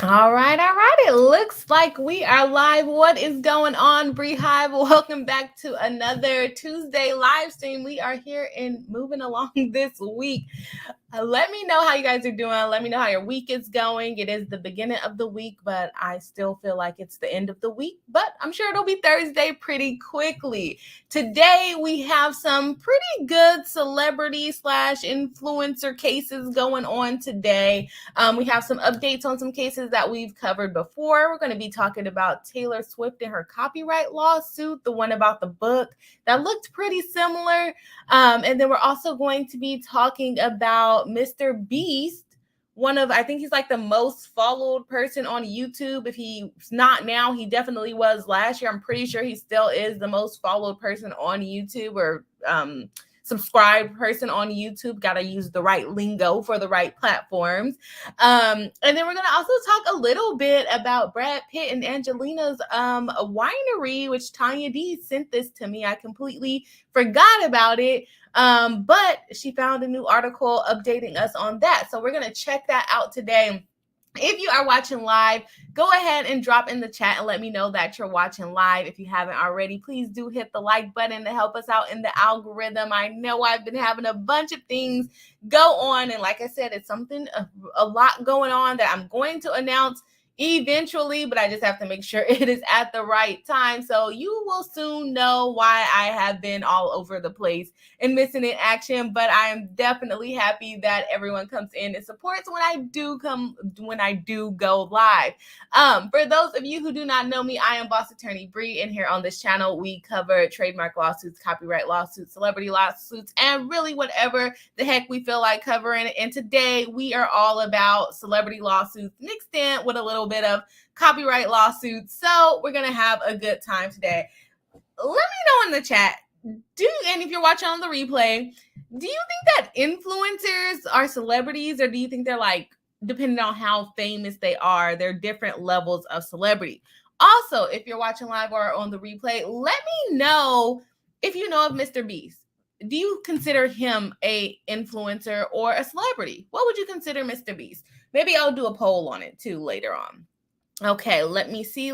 All right, all right. It looks like we are live. What is going on, Bree Hive? Welcome back to another Tuesday live stream. We are here and moving along this week. Let me know how you guys are doing. Let me know how your week is going. It is the beginning of the week, but I still feel like it's the end of the week. But I'm sure it'll be Thursday pretty quickly. Today, we have some pretty good celebrity slash influencer cases going on today. We have some updates on some cases that we've covered before. We're going to be talking about Taylor Swift and her copyright lawsuit, the one about the book that looked pretty similar. And then we're also going to be talking about MrBeast, I think he's like the most followed person on YouTube. If he's not now, he definitely was last year. I'm pretty sure he still is the most followed person on YouTube, or subscribed person on YouTube. Got to use the right lingo for the right platforms. And then we're going to also talk a little bit about Brad Pitt and Angelina's winery, which Tanya D sent this to me. I completely forgot about it. But she found a new article updating us on that. So we're going to check that out today. If you are watching live, go ahead and drop in the chat and let me know that you're watching live. If you haven't already, please do hit the like button to help us out in the algorithm. I know I've been having a bunch of things go on, and like I said, it's a lot going on that I'm going to announce eventually, but I just have to make sure it is at the right time. So you will soon know why I have been all over the place and missing in action. But I am definitely happy that everyone comes in and supports when I do go live. For those of you who do not know me, I am Boss Attorney Bree, and here on this channel we cover trademark lawsuits, copyright lawsuits, celebrity lawsuits, and really whatever the heck we feel like covering. And today we are all about celebrity lawsuits mixed in with a little bit of copyright lawsuits. So we're gonna have a good time today. Let me know in the chat, and if you're watching on the replay, do you think that influencers are celebrities, or do you think they're like, depending on how famous they are, they're different levels of celebrity? Also, if you're watching live or on the replay, let me know if you know of MrBeast. Do you consider him a influencer or a celebrity? What would you consider MrBeast? Maybe I'll do a poll on it too later on. Okay, let me see.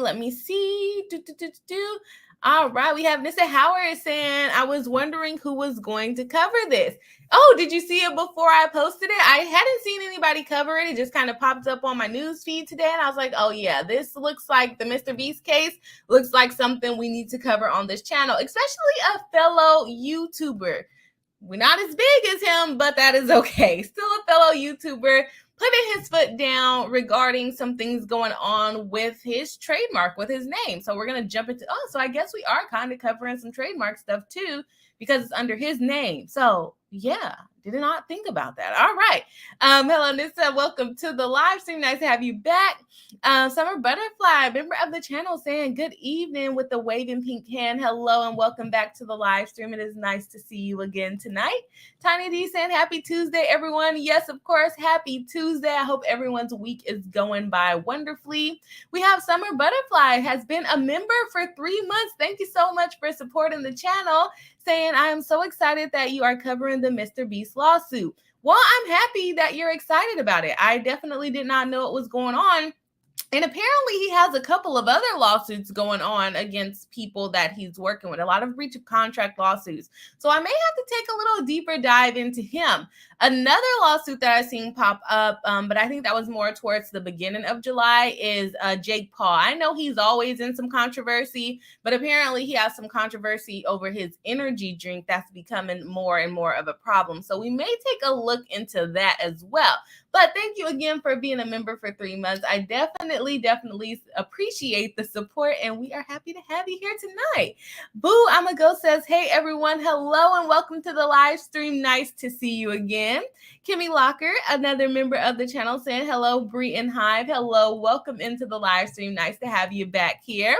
All right, we have Mr. Howard saying, I was wondering who was going to cover this. Oh, did you see it before I posted it? I hadn't seen anybody cover it. It just kind of popped up on my news feed today, and I was like, oh yeah, this looks like the MrBeast case. Looks like something we need to cover on this channel, especially a fellow YouTuber. We're not as big as him, but that is okay. Still a fellow YouTuber putting his foot down regarding some things going on with his trademark, with his name. So we're going to jump into, so I guess we are kind of covering some trademark stuff too, because it's under his name. So yeah, did not think about that. All right. Hello, Nissa. Welcome to the live stream. Nice to have you back. Summer Butterfly, member of the channel, saying good evening with the waving pink hand. Hello and welcome back to the live stream. It is nice to see you again tonight. Tiny D saying happy Tuesday, everyone. Yes, of course, happy Tuesday. I hope everyone's week is going by wonderfully. We have Summer Butterfly, has been a member for 3 months. Thank you so much for supporting the channel, saying I am so excited that you are covering the MrBeast lawsuit. Well, I'm happy that you're excited about it. I definitely did not know what was going on. And apparently he has a couple of other lawsuits going on against people that he's working with, a lot of breach of contract lawsuits. So I may have to take a little deeper dive into him. Another lawsuit that I've seen pop up, but I think that was more towards the beginning of July, is Jake Paul. I know he's always in some controversy, but apparently he has some controversy over his energy drink that's becoming more and more of a problem. So we may take a look into that as well. But thank you again for being a member for 3 months. I definitely appreciate the support, and we are happy to have you here tonight. Boo I'ma Go says, hey everyone, hello and welcome to the live stream. Nice to see you again. Kimmy Locker, another member of the channel, saying hello, Bree and Hive. Hello, welcome into the live stream. Nice to have you back here.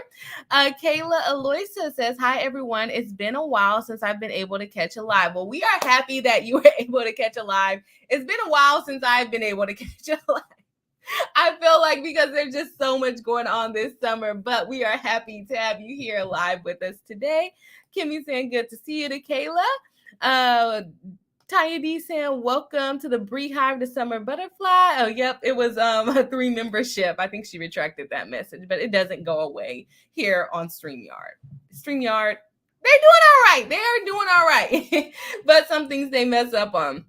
Kayla Aloysia says, hi everyone. It's been a while since I've been able to catch a live. Well, we are happy that you were able to catch a live. It's been a while since I've been able to catch a live. I feel like because there's just so much going on this summer, but we are happy to have you here live with us today. Kimmy saying good to see you to Kayla. Tanya D saying, welcome to the Bree Hive, the summer butterfly. Oh, yep. It was a 3 membership. I think she retracted that message, but it doesn't go away here on StreamYard. StreamYard, they're doing all right. They are doing all right. But some things they mess up on.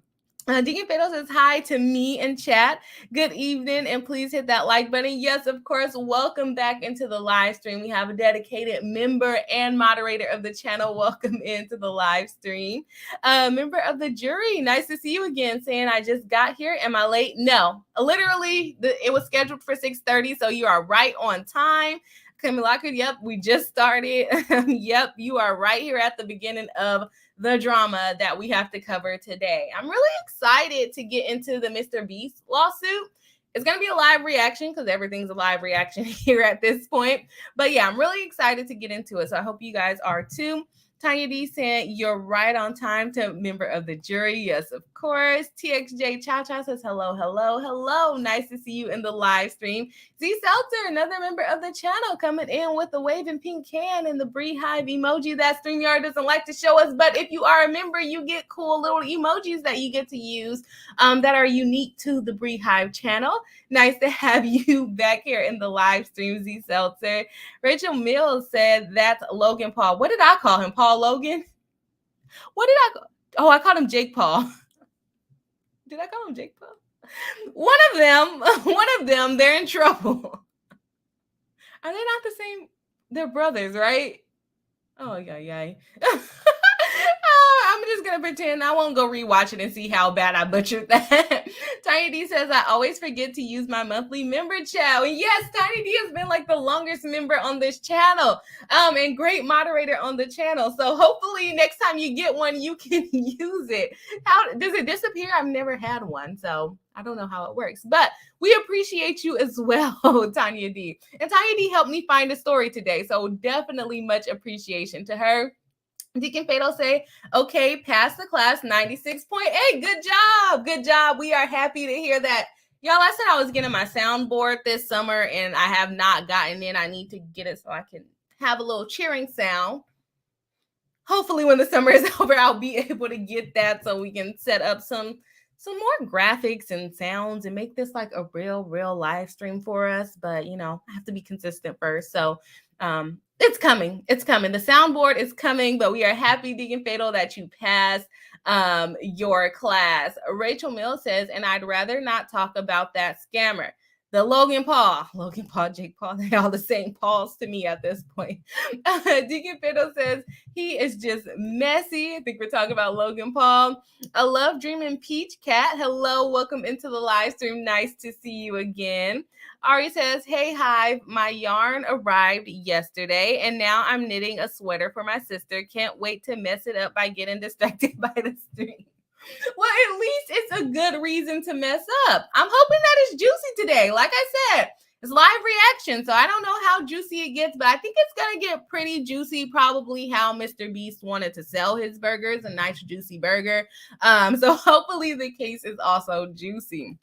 Deacon Fatal says hi to me in chat. Good evening, and please hit that like button. Yes, of course. Welcome back into the live stream. We have a dedicated member and moderator of the channel. Welcome into the live stream. Member of the jury, nice to see you again. Saying I just got here. Am I late? No, literally, it was scheduled for 6:30, so you are right on time. Kamilaka, yep, we just started. Yep, you are right here at the beginning of the drama that we have to cover today. I'm really excited to get into the MrBeast lawsuit. It's going to be a live reaction because everything's a live reaction here at this point. But yeah, I'm really excited to get into it. So I hope you guys are too. Tanya D saying you're right on time to member of the jury. Yes, of course. TXJ Chow Chow says hello, hello, hello. Nice to see you in the live stream. Z Seltzer, another member of the channel, coming in with the waving pink can and the Bree Hive emoji that StreamYard doesn't like to show us. But if you are a member, you get cool little emojis that you get to use that are unique to the Bree Hive channel. Nice to have you back here in the live stream, Z Seltzer. Rachel Mills said that's Logan Paul. What did I call him? Paul Logan? What did I call? Oh, I called him Jake Paul. Did I call him Jake Paul? One of them, they're in trouble. Are they not the same? They're brothers, right? Oh, yeah. I'm just gonna pretend I won't go rewatch it and see how bad I butchered that. Tiny D says I always forget to use my monthly member chat. And yes, Tiny D has been like the longest member on this channel, and great moderator on the channel. So hopefully next time you get one, you can use it. How does it disappear? I've never had one, so I don't know how it works. But we appreciate you as well, Tanya D. And Tanya D helped me find a story today, so definitely much appreciation to her. Deacon Fatal say, okay, pass the class 96.8. Good job. We are happy to hear that. Y'all, I said I was getting my soundboard this summer, and I have not gotten it. I need to get it so I can have a little cheering sound. Hopefully when the summer is over, I'll be able to get that so we can set up some more graphics and sounds and make this like a real live stream for us. But, I have to be consistent first. So, it's coming. The soundboard is coming, but we are happy, Deacon Fatal, that you passed your class. Rachel Mills says, and I'd rather not talk about that scammer. The Logan Paul, Jake Paul, they all the same Pauls to me at this point. Deacon Fatal says, he is just messy. I think we're talking about Logan Paul. I love Dreaming Peach Cat. Hello, welcome into the live stream. Nice to see you again. Ari says, hey, Hive, my yarn arrived yesterday, and now I'm knitting a sweater for my sister. Can't wait to mess it up by getting distracted by the stream. Well, at least it's a good reason to mess up. I'm hoping that it's juicy today. Like I said, it's live reaction, so I don't know how juicy it gets, but I think it's going to get pretty juicy, probably how MrBeast wanted to sell his burgers, a nice juicy burger. So hopefully the case is also juicy.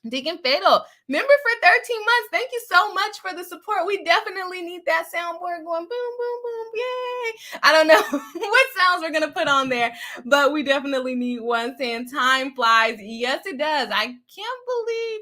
Deacon Fatal, member for 13 months. Thank you so much for the support. We definitely need that soundboard going boom, boom, boom, yay. I don't know what sounds we're going to put on there, but we definitely need one. Saying time flies. Yes, it does. I can't believe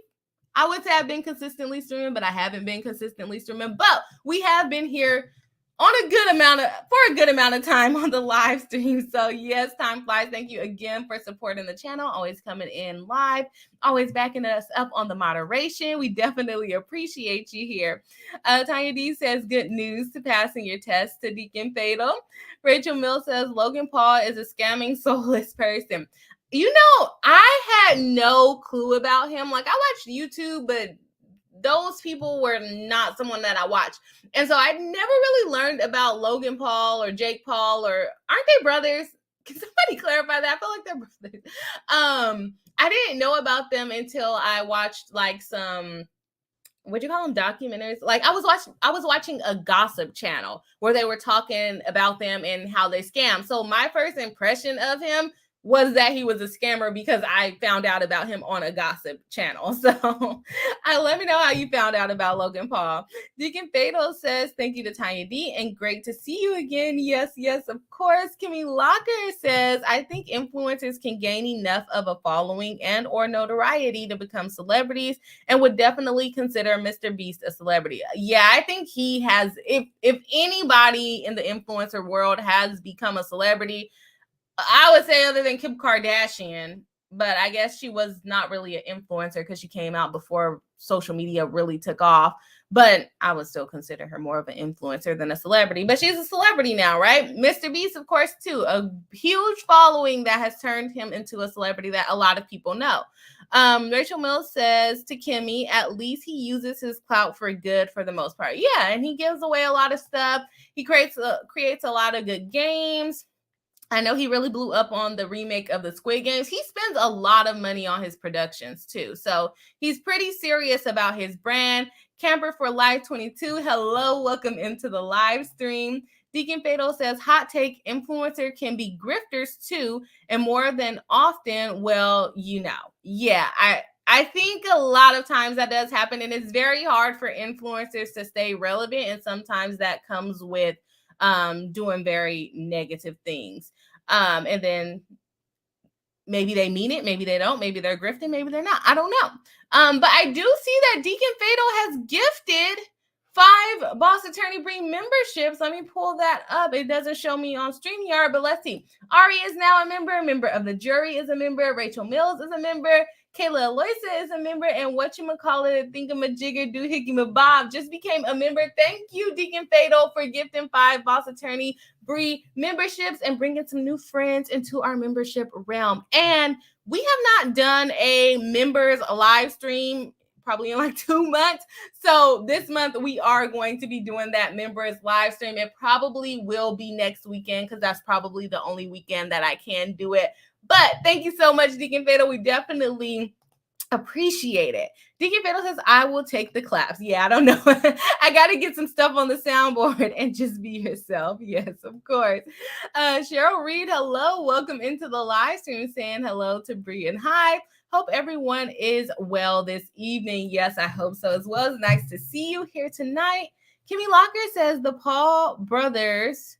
I would say I've been consistently streaming, but I haven't been consistently streaming. But we have been here for a good amount of time on the live stream. So yes, time flies. Thank you again for supporting the channel, always coming in live, always backing us up on the moderation. We definitely appreciate you here. Tanya D says, good news to passing your test to Deacon Fatal. Rachel Mill says, Logan Paul is a scamming soulless person. I had no clue about him. Like, I watched YouTube, but those people were not someone that I watched. And so I never really learned about Logan Paul or Jake Paul, or aren't they brothers? Can somebody clarify that? I feel like they're brothers. I didn't know about them until I watched like some, what do you call them, documentaries? Like I was watching a gossip channel where they were talking about them and how they scam. So my first impression of him was that he was a scammer because I found out about him on a gossip channel. So let me know how you found out about Logan Paul. Deacon Fatal says, thank you to Tanya D and great to see you again. Yes, yes, of course. Kimmy Locker says, I think influencers can gain enough of a following and or notoriety to become celebrities and would definitely consider MrBeast a celebrity. Yeah, I think he has, if anybody in the influencer world has become a celebrity, I would say other than Kim Kardashian, but I guess she was not really an influencer because she came out before social media really took off. But I would still consider her more of an influencer than a celebrity. But she's a celebrity now, right? MrBeast, of course, too. A huge following that has turned him into a celebrity that a lot of people know. Rachel Mills says to Kimmy, at least he uses his clout for good for the most part. Yeah, and he gives away a lot of stuff. He creates a lot of good games. I know he really blew up on the remake of the Squid Games. He spends a lot of money on his productions too. So he's pretty serious about his brand. Camper for Life 22. Hello, welcome into the live stream. Deacon Fatal says, hot take, influencer can be grifters too. And more than often, well, you know. Yeah, I think a lot of times that does happen. And it's very hard for influencers to stay relevant. And sometimes that comes with doing very negative things. And then maybe they mean it, maybe they don't, maybe they're grifting, maybe they're not. I don't know. But I do see that Deacon Fatal has gifted 5 Boss Attorney Bree memberships. Let me pull that up. It doesn't show me on StreamYard, but let's see. Ari is now a member of the jury is a member, Rachel Mills is a member, Kayla Aloysa is a member, and whatchamacallit, Thingamajigger, Doohickey just became a member. Thank you, Deacon Fatal, for gifting 5 Boss Attorney Bree memberships and bringing some new friends into our membership realm. And we have not done a members live stream probably in like 2 months. So this month we are going to be doing that members live stream. It probably will be next weekend because that's probably the only weekend that I can do it. But thank you so much, Deacon Fatal. We definitely appreciate it. Deacon Fatal says, I will take the claps. Yeah, I don't know. I got to get some stuff on the soundboard and just be yourself. Yes, of course. Cheryl Reed, hello. Welcome into the live stream, saying hello to Bree and Hyde. Hope everyone is well this evening. Yes, I hope so as well. It's nice to see you here tonight. Kimmy Locker says the Paul brothers,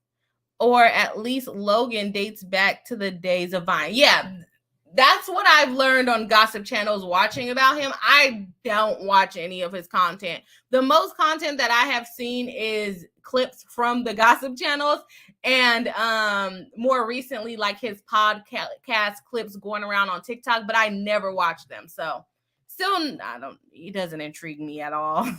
or at least Logan, dates back to the days of Vine. Yeah, that's what I've learned on gossip channels watching about him. I don't watch any of his content. The most content that I have seen is clips from the gossip channels, and more recently, like his podcast clips going around on TikTok, but I never watch them. So still, he doesn't intrigue me at all.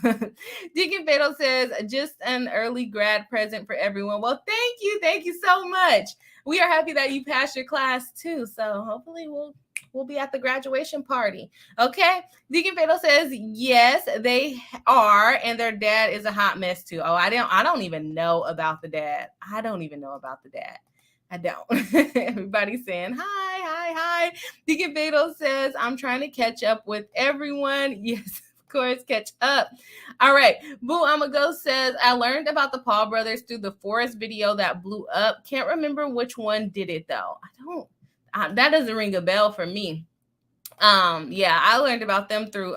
Deacon Fatal says, just an early grad present for everyone. Well, thank you so much. We are happy that you passed your class too. So hopefully we'll be at the graduation party. Okay. Deacon Fatal says, yes, they are. And their dad is a hot mess too. Oh, I don't even know about the dad. I don't. Everybody's saying hi. Deacon Fatal says, I'm trying to catch up with everyone. Yes, of course, catch up. All right. Boo Amago says, I learned about the Paul brothers through the Forest video that blew up. Can't remember which one did it though. That doesn't ring a bell for me. Yeah, I learned about them through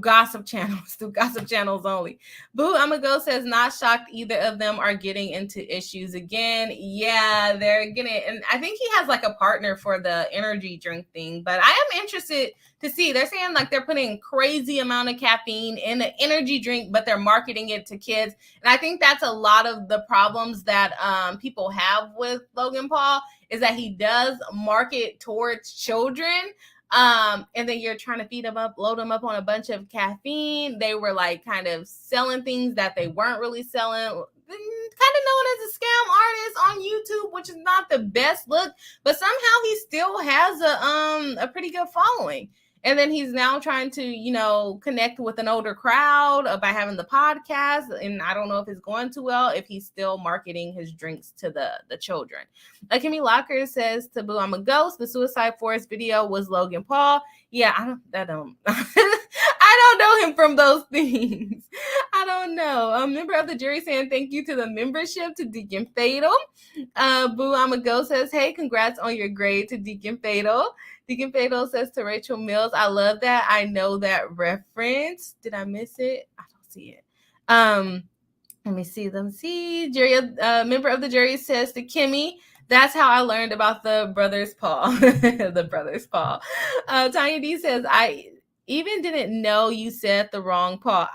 gossip channels only. Boo Amago says, not shocked either of them are getting into issues again. Yeah, they're getting, and I think he has like a partner for the energy drink thing, but I am interested to see. They're saying like they're putting crazy amount of caffeine in an energy drink, but they're marketing it to kids. And I think that's a lot of the problems that people have with Logan Paul, is that he does market towards children. And then you're trying to feed them up, load them up on a bunch of caffeine. They were like kind of selling things that they weren't really selling, kind of known as a scam artist on YouTube, which is not the best look, but somehow he still has a pretty good following. And then he's now trying to, connect with an older crowd by having the podcast. And I don't know if it's going too well, if he's still marketing his drinks to the children. Kimmy Locker says to Boo, I'm a ghost. The Suicide Forest video was Logan Paul. Yeah, I don't I don't know him from those things. I don't know. A member of the jury saying thank you to the membership to Deacon Fatal. Boo I'm a Go says, hey, congrats on your grade to Deacon Fatal. Deacon Fatal says to Rachel Mills, I love that. I know that reference. Did I miss it? I don't see it. Let me see them. See, jury, member of the jury says to Kimmy, that's how I learned about the brothers Paul. The brothers Paul. Tanya D says, I even didn't know you said the wrong Paul.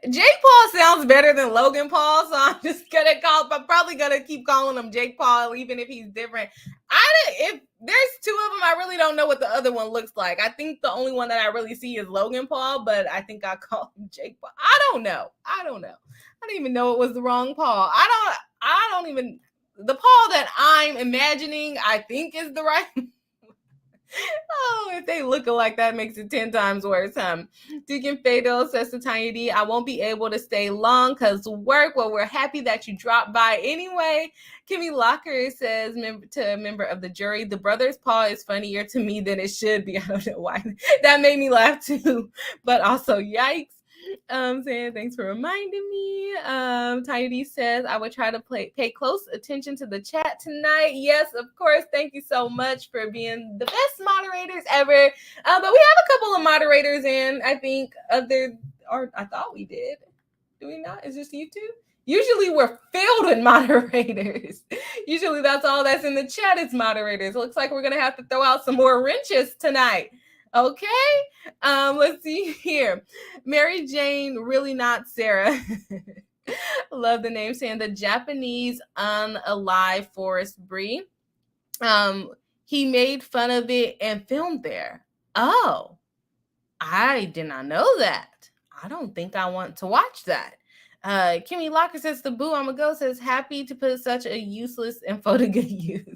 Jake Paul sounds better than Logan Paul, so I'm just gonna I'm probably gonna keep calling him Jake Paul, even if he's different. If there's two of them, I really don't know what the other one looks like. I think the only one that I really see is Logan Paul, but I think I call him Jake Paul. I don't know. I didn't even know it was the wrong Paul. I don't even, the Paul that I'm imagining, I think is the right. Oh, if they look alike, that makes it 10 times worse, huh? Deacon Fado says to Tiny D, I won't be able to stay long because work. Well, we're happy that you dropped by anyway. Kimmy Locker says to a member of the jury, the brothers Paul is funnier to me than it should be. I don't know why. That made me laugh too. But also, yikes. Saying thanks for reminding me. Tiny D says I would try to pay close attention to the chat tonight. Yes, of course. Thank you so much for being the best moderators ever. But we have a couple of moderators in. I think I thought we did. Do we not? Is this you two? Usually we're filled with moderators. Usually that's all that's in the chat is moderators. Looks like we're gonna have to throw out some more wrenches tonight. Okay, let's see here. Mary Jane, really not Sarah. Love the name, saying the Japanese unalive Forest Brie. He made fun of it and filmed there. Oh, I did not know that. I don't think I want to watch that. Kimmy Locker says the Boo I'm a Go says happy to put such a useless info to good use.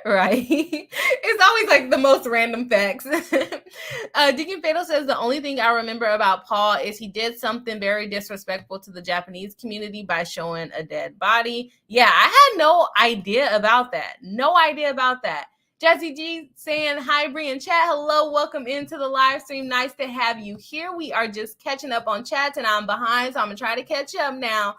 Right. It's always like the most random facts. Deacon Fatal says the only thing I remember about Paul is he did something very disrespectful to the Japanese community by showing a dead body. Yeah, I had no idea about that. No idea about that. Jesse G saying hi, Bree in chat. Hello, welcome into the live stream. Nice to have you here. We are just catching up on chats and I'm behind, so I'm gonna try to catch up now.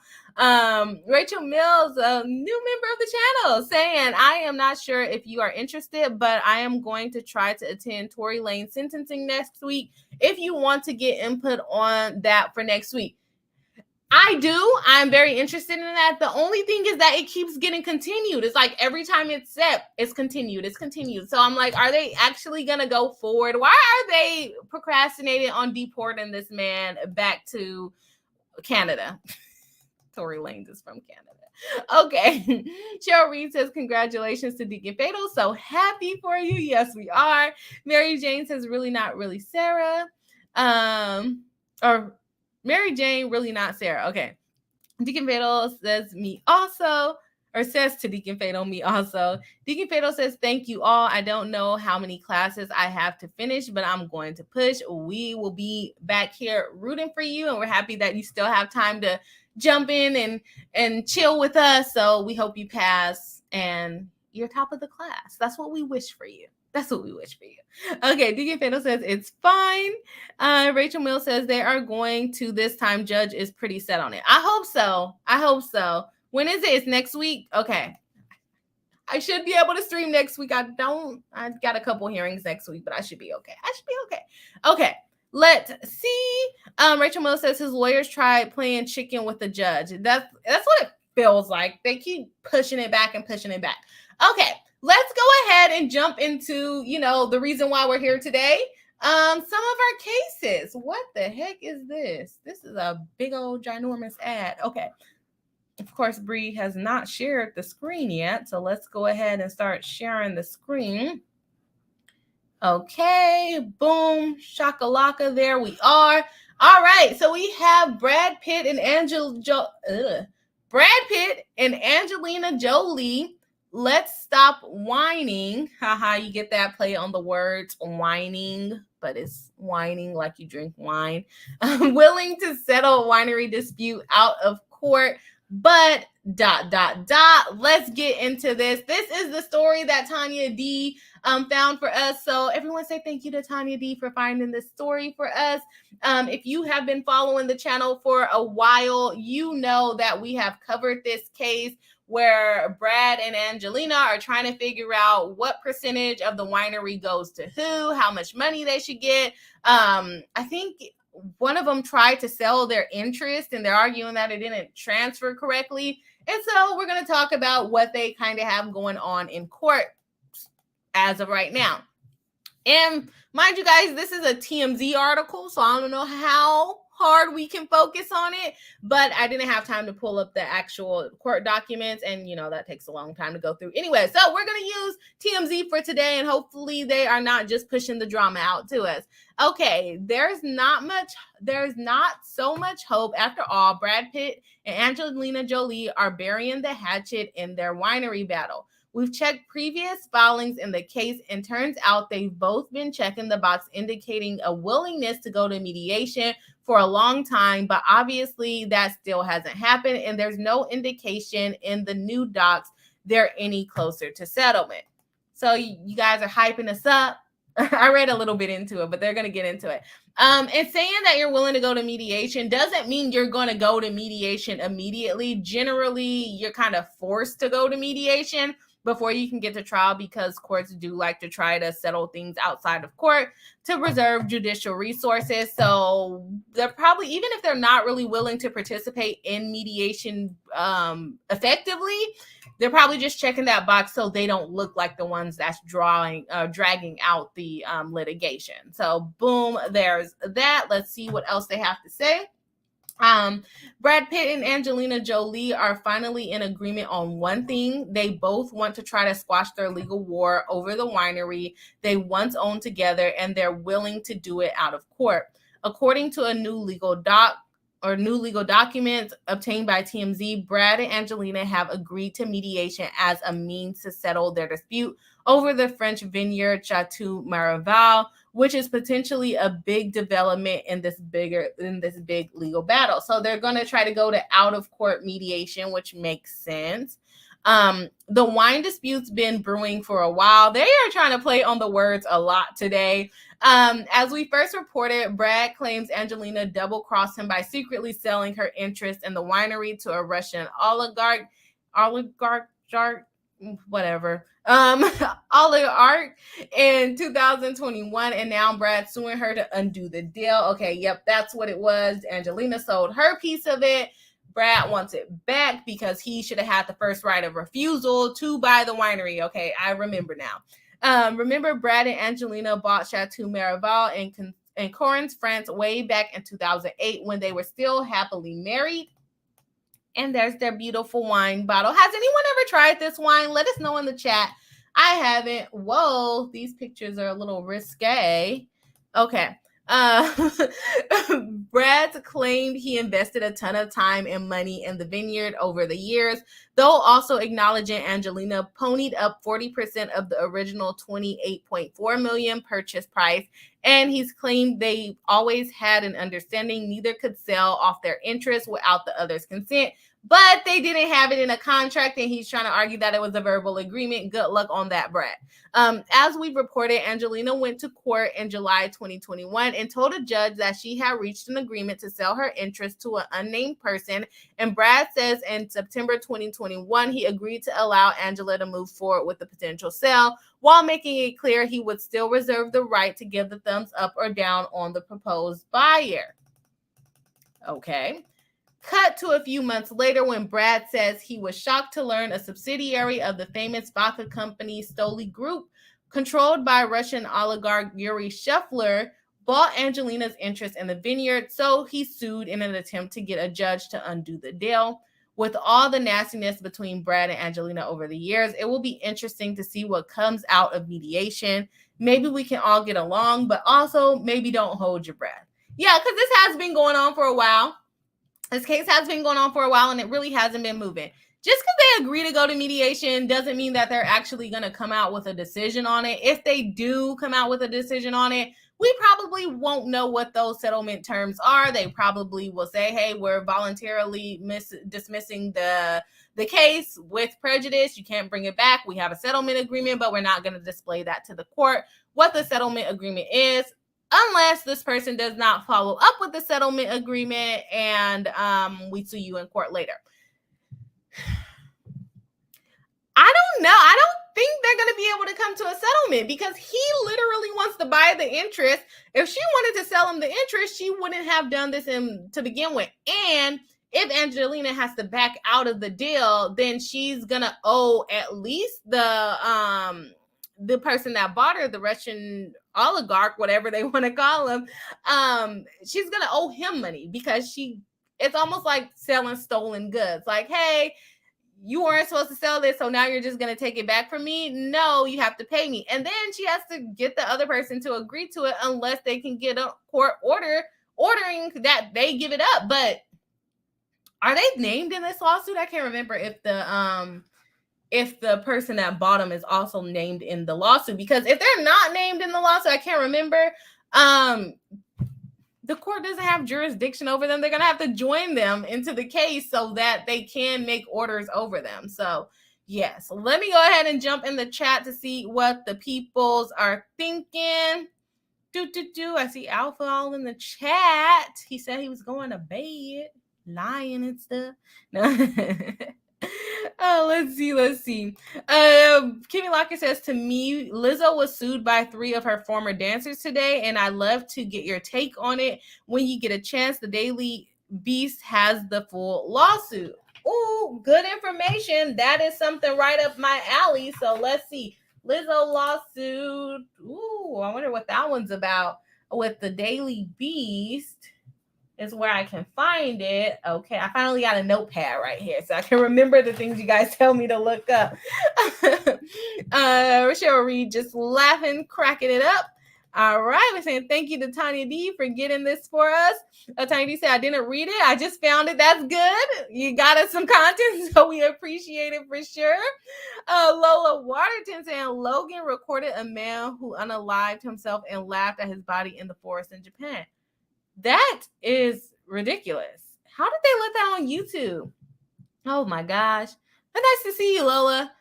Rachel Mills, a new member of the channel, saying, I am not sure if you are interested, but I am going to try to attend Tory Lane sentencing next week. If you want to get input on that for next week. I do. I'm very interested in that. The only thing is that it keeps getting continued. It's like every time it's set, it's continued. It's continued. So I'm like, are they actually going to go forward? Why are they procrastinating on deporting this man back to Canada? Tory Lanez is from Canada. Okay. Cheryl Reed says, congratulations to Deacon Fatal. So happy for you. Yes, we are. Mary Jane says, really not really Sarah. Or Mary Jane, really not Sarah. Okay. Deacon Fatal says me also, or says to Deacon Fatal, me also. Deacon Fatal says, thank you all. I don't know how many classes I have to finish, but I'm going to push. We will be back here rooting for you, and we're happy that you still have time to jump in and chill with us. So we hope you pass and you're top of the class. That's what we wish for you. That's what we wish for you. Okay, Deacon Fatal says it's fine. Rachel Mills says they are going to this time. Judge is pretty set on it. I hope so. I hope so. When is it? It's next week. Okay. I should be able to stream next week. I got a couple hearings next week, but I should be okay. Okay. Let's see. Rachel Mills says his lawyers tried playing chicken with the judge. That's what it feels like. They keep pushing it back and pushing it back. Okay. Let's go ahead and jump into, the reason why we're here today. Some of our cases. What the heck is this? This is a big old ginormous ad. Okay. Of course, Bree has not shared the screen yet. So let's go ahead and start sharing the screen. Okay. Boom. Shakalaka. There we are. All right. So we have Brad Pitt and Angelina Jolie. Let's stop whining. Haha, you get that play on the words whining, but it's whining like you drink wine. I'm willing to settle a winery dispute out of court, but Let's get into this. This is the story that Tanya D found for us. So everyone say thank you to Tanya D for finding this story for us. If you have been following the channel for a while, you know that we have covered this case where Brad and Angelina are trying to figure out what percentage of the winery goes to who, how much money they should get. I think one of them tried to sell their interest and they're arguing that it didn't transfer correctly. And so we're going to talk about what they kind of have going on in court as of right now. And mind you guys, this is a TMZ article, so I don't know how hard we can focus on it, but I didn't have time to pull up the actual court documents, and that takes a long time to go through. Anyway, so we're going to use TMZ for today, and hopefully they are not just pushing the drama out to us. Okay, there's not so much hope. After all, Brad Pitt and Angelina Jolie are burying the hatchet in their winery battle. We've checked previous filings in the case, and turns out they've both been checking the box indicating a willingness to go to mediation for a long time, but obviously that still hasn't happened, and there's no indication in the new docs they're any closer to settlement. So you guys are hyping us up. I read a little bit into it, but they're going to get into it. And saying that you're willing to go to mediation doesn't mean you're going to go to mediation immediately. Generally, you're kind of forced to go to mediation before you can get to trial, because courts do like to try to settle things outside of court to preserve judicial resources. So they're probably, even if they're not really willing to participate in mediation effectively, they're probably just checking that box so they don't look like the ones that's dragging out the litigation. So boom, there's that. Let's see what else they have to say. Brad Pitt and Angelina Jolie are finally in agreement on one thing. They both want to try to squash their legal war over the winery they once owned together, and they're willing to do it out of court. According to a new legal documents obtained by TMZ, Brad and Angelina have agreed to mediation as a means to settle their dispute over the French vineyard Chateau Miraval, which is potentially a big development in this big legal battle. So they're going to try to go to out-of-court mediation, which makes sense. The wine dispute's been brewing for a while. They are trying to play on the words a lot today. As we first reported, Brad claims Angelina double-crossed him by secretly selling her interest in the winery to a Russian oligarch in 2021, and now Brad's suing her to undo the deal. Okay, yep, that's what it was. Angelina sold her piece of it. Brad wants it back because he should have had the first right of refusal to buy the winery. Okay, I remember now. Remember, Brad and Angelina bought Chateau Miraval in Correns, France, way back in 2008 when they were still happily married. And there's their beautiful wine bottle. Has anyone ever tried this wine? Let us know in the chat. I haven't. Whoa, these pictures are a little risque. Okay. Brad claimed he invested a ton of time and money in the vineyard over the years, though also acknowledging Angelina ponied up 40% of the original $28.4 million purchase price. And he's claimed they always had an understanding neither could sell off their interest without the other's consent, but they didn't have it in a contract, and he's trying to argue that it was a verbal agreement. Good luck on that, Brad. As we reported, Angelina went to court in July 2021 and told a judge that she had reached an agreement to sell her interest to an unnamed person. And Brad says in September 2021, he agreed to allow Angela to move forward with the potential sale, while making it clear he would still reserve the right to give the thumbs up or down on the proposed buyer. Okay. Cut to a few months later when Brad says he was shocked to learn a subsidiary of the famous vodka company Stoli Group, controlled by Russian oligarch Yuri Shefler, bought Angelina's interest in the vineyard, so he sued in an attempt to get a judge to undo the deal. With all the nastiness between Brad and Angelina over the years, it will be interesting to see what comes out of mediation. Maybe we can all get along, but also maybe don't hold your breath. Yeah, because this has been going on for a while. This case has been going on for a while, and it really hasn't been moving. Just because they agree to go to mediation doesn't mean that they're actually going to come out with a decision on it. If they do come out with a decision on it, we probably won't know what those settlement terms are. They probably will say, hey, we're voluntarily dismissing the case with prejudice. You can't bring it back. We have a settlement agreement, but we're not going to display that to the court, what the settlement agreement is, unless this person does not follow up with the settlement agreement and we sue you in court later. I don't know. I don't think they're going to be able to come to a settlement because he literally wants to buy the interest. If she wanted to sell him the interest, she wouldn't have done this to begin with. And if Angelina has to back out of the deal, then she's going to owe at least the person that bought her, the Russian oligarch, whatever they want to call him, she's going to owe him money because it's almost like selling stolen goods. Like, hey, you weren't supposed to sell this, so now you're just going to take it back from me? No, you have to pay me. And then she has to get the other person to agree to it unless they can get a court order ordering that they give it up. But are they named in this lawsuit? I can't remember if the person that bought them is also named in the lawsuit, because if they're not named in the lawsuit, I can't remember, the court doesn't have jurisdiction over them. They're going to have to join them into the case so that they can make orders over them. So, yes, let me go ahead and jump in the chat to see what the peoples are thinking. I see Alpha all in the chat. He said he was going to bed, lying and stuff. No. Oh, let's see. Kimmy Locker says, to me, Lizzo was sued by 3 of her former dancers today, and I love to get your take on it. When you get a chance, the Daily Beast has the full lawsuit. Ooh, good information. That is something right up my alley. So let's see. Lizzo lawsuit. Ooh, I wonder what that one's about. With the Daily Beast is where I can find it. Okay, I finally got a notepad right here so I can remember the things you guys tell me to look up. Rochelle Reed just laughing, cracking it up. All right, we're saying thank you to Tanya D for getting this for us. Tanya D said, I didn't read it. I just found it. That's good. You got us some content, so we appreciate it for sure. Lola Waterton saying, Logan recorded a man who unalived himself and laughed at his body in the forest in Japan. That is ridiculous. How did they let that on YouTube? Oh my gosh. But nice to see you, Lola.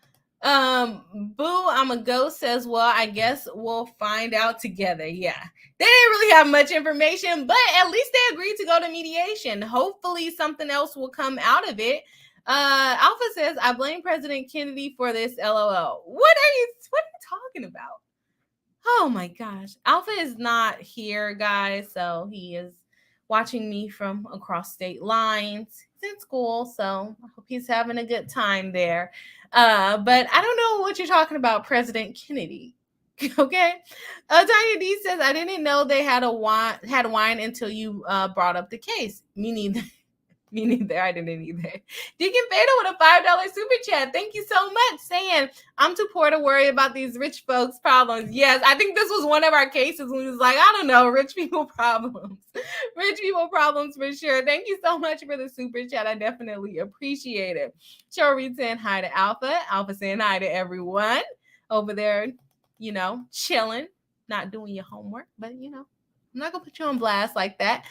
Boo, I'm a ghost says, well, I guess we'll find out together. Yeah. They didn't really have much information, but at least they agreed to go to mediation. Hopefully something else will come out of it. Alpha says, I blame President Kennedy for this, LOL. What are you talking about? Oh my gosh. Alpha is not here, guys. So he is watching me from across state lines. He's in school, so I hope he's having a good time there. But I don't know what you're talking about, President Kennedy. Okay. Tanya D says, I didn't know they had wine until you brought up the case. Me neither. Me neither. I didn't either. Deacon Fado with a $5 super chat. Thank you so much. Saying, I'm too poor to worry about these rich folks' problems. Yes, I think this was one of our cases when we was like, I don't know, rich people problems. Rich people problems for sure. Thank you so much for the super chat. I definitely appreciate it. Cheryl Reed saying hi to Alpha. Alpha saying hi to everyone over there, chilling, not doing your homework, but, I'm not going to put you on blast like that.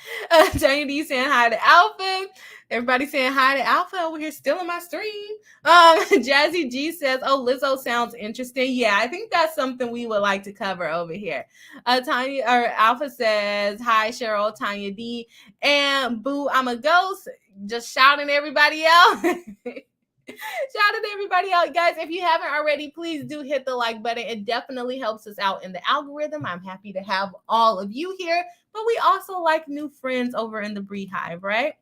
Tanya D saying hi to Alpha. Everybody saying hi to Alpha over here still in my stream. Jazzy G says, oh, Lizzo sounds interesting. Yeah, I think that's something we would like to cover over here. Alpha says, hi, Cheryl, Tanya D. And Boo, I'm a ghost. Just shouting everybody out. Shout out to everybody out, guys. If you haven't already, please do hit the like button. It definitely helps us out in the algorithm. I'm happy to have all of you here, but we also like new friends over in the Bree Hive, right?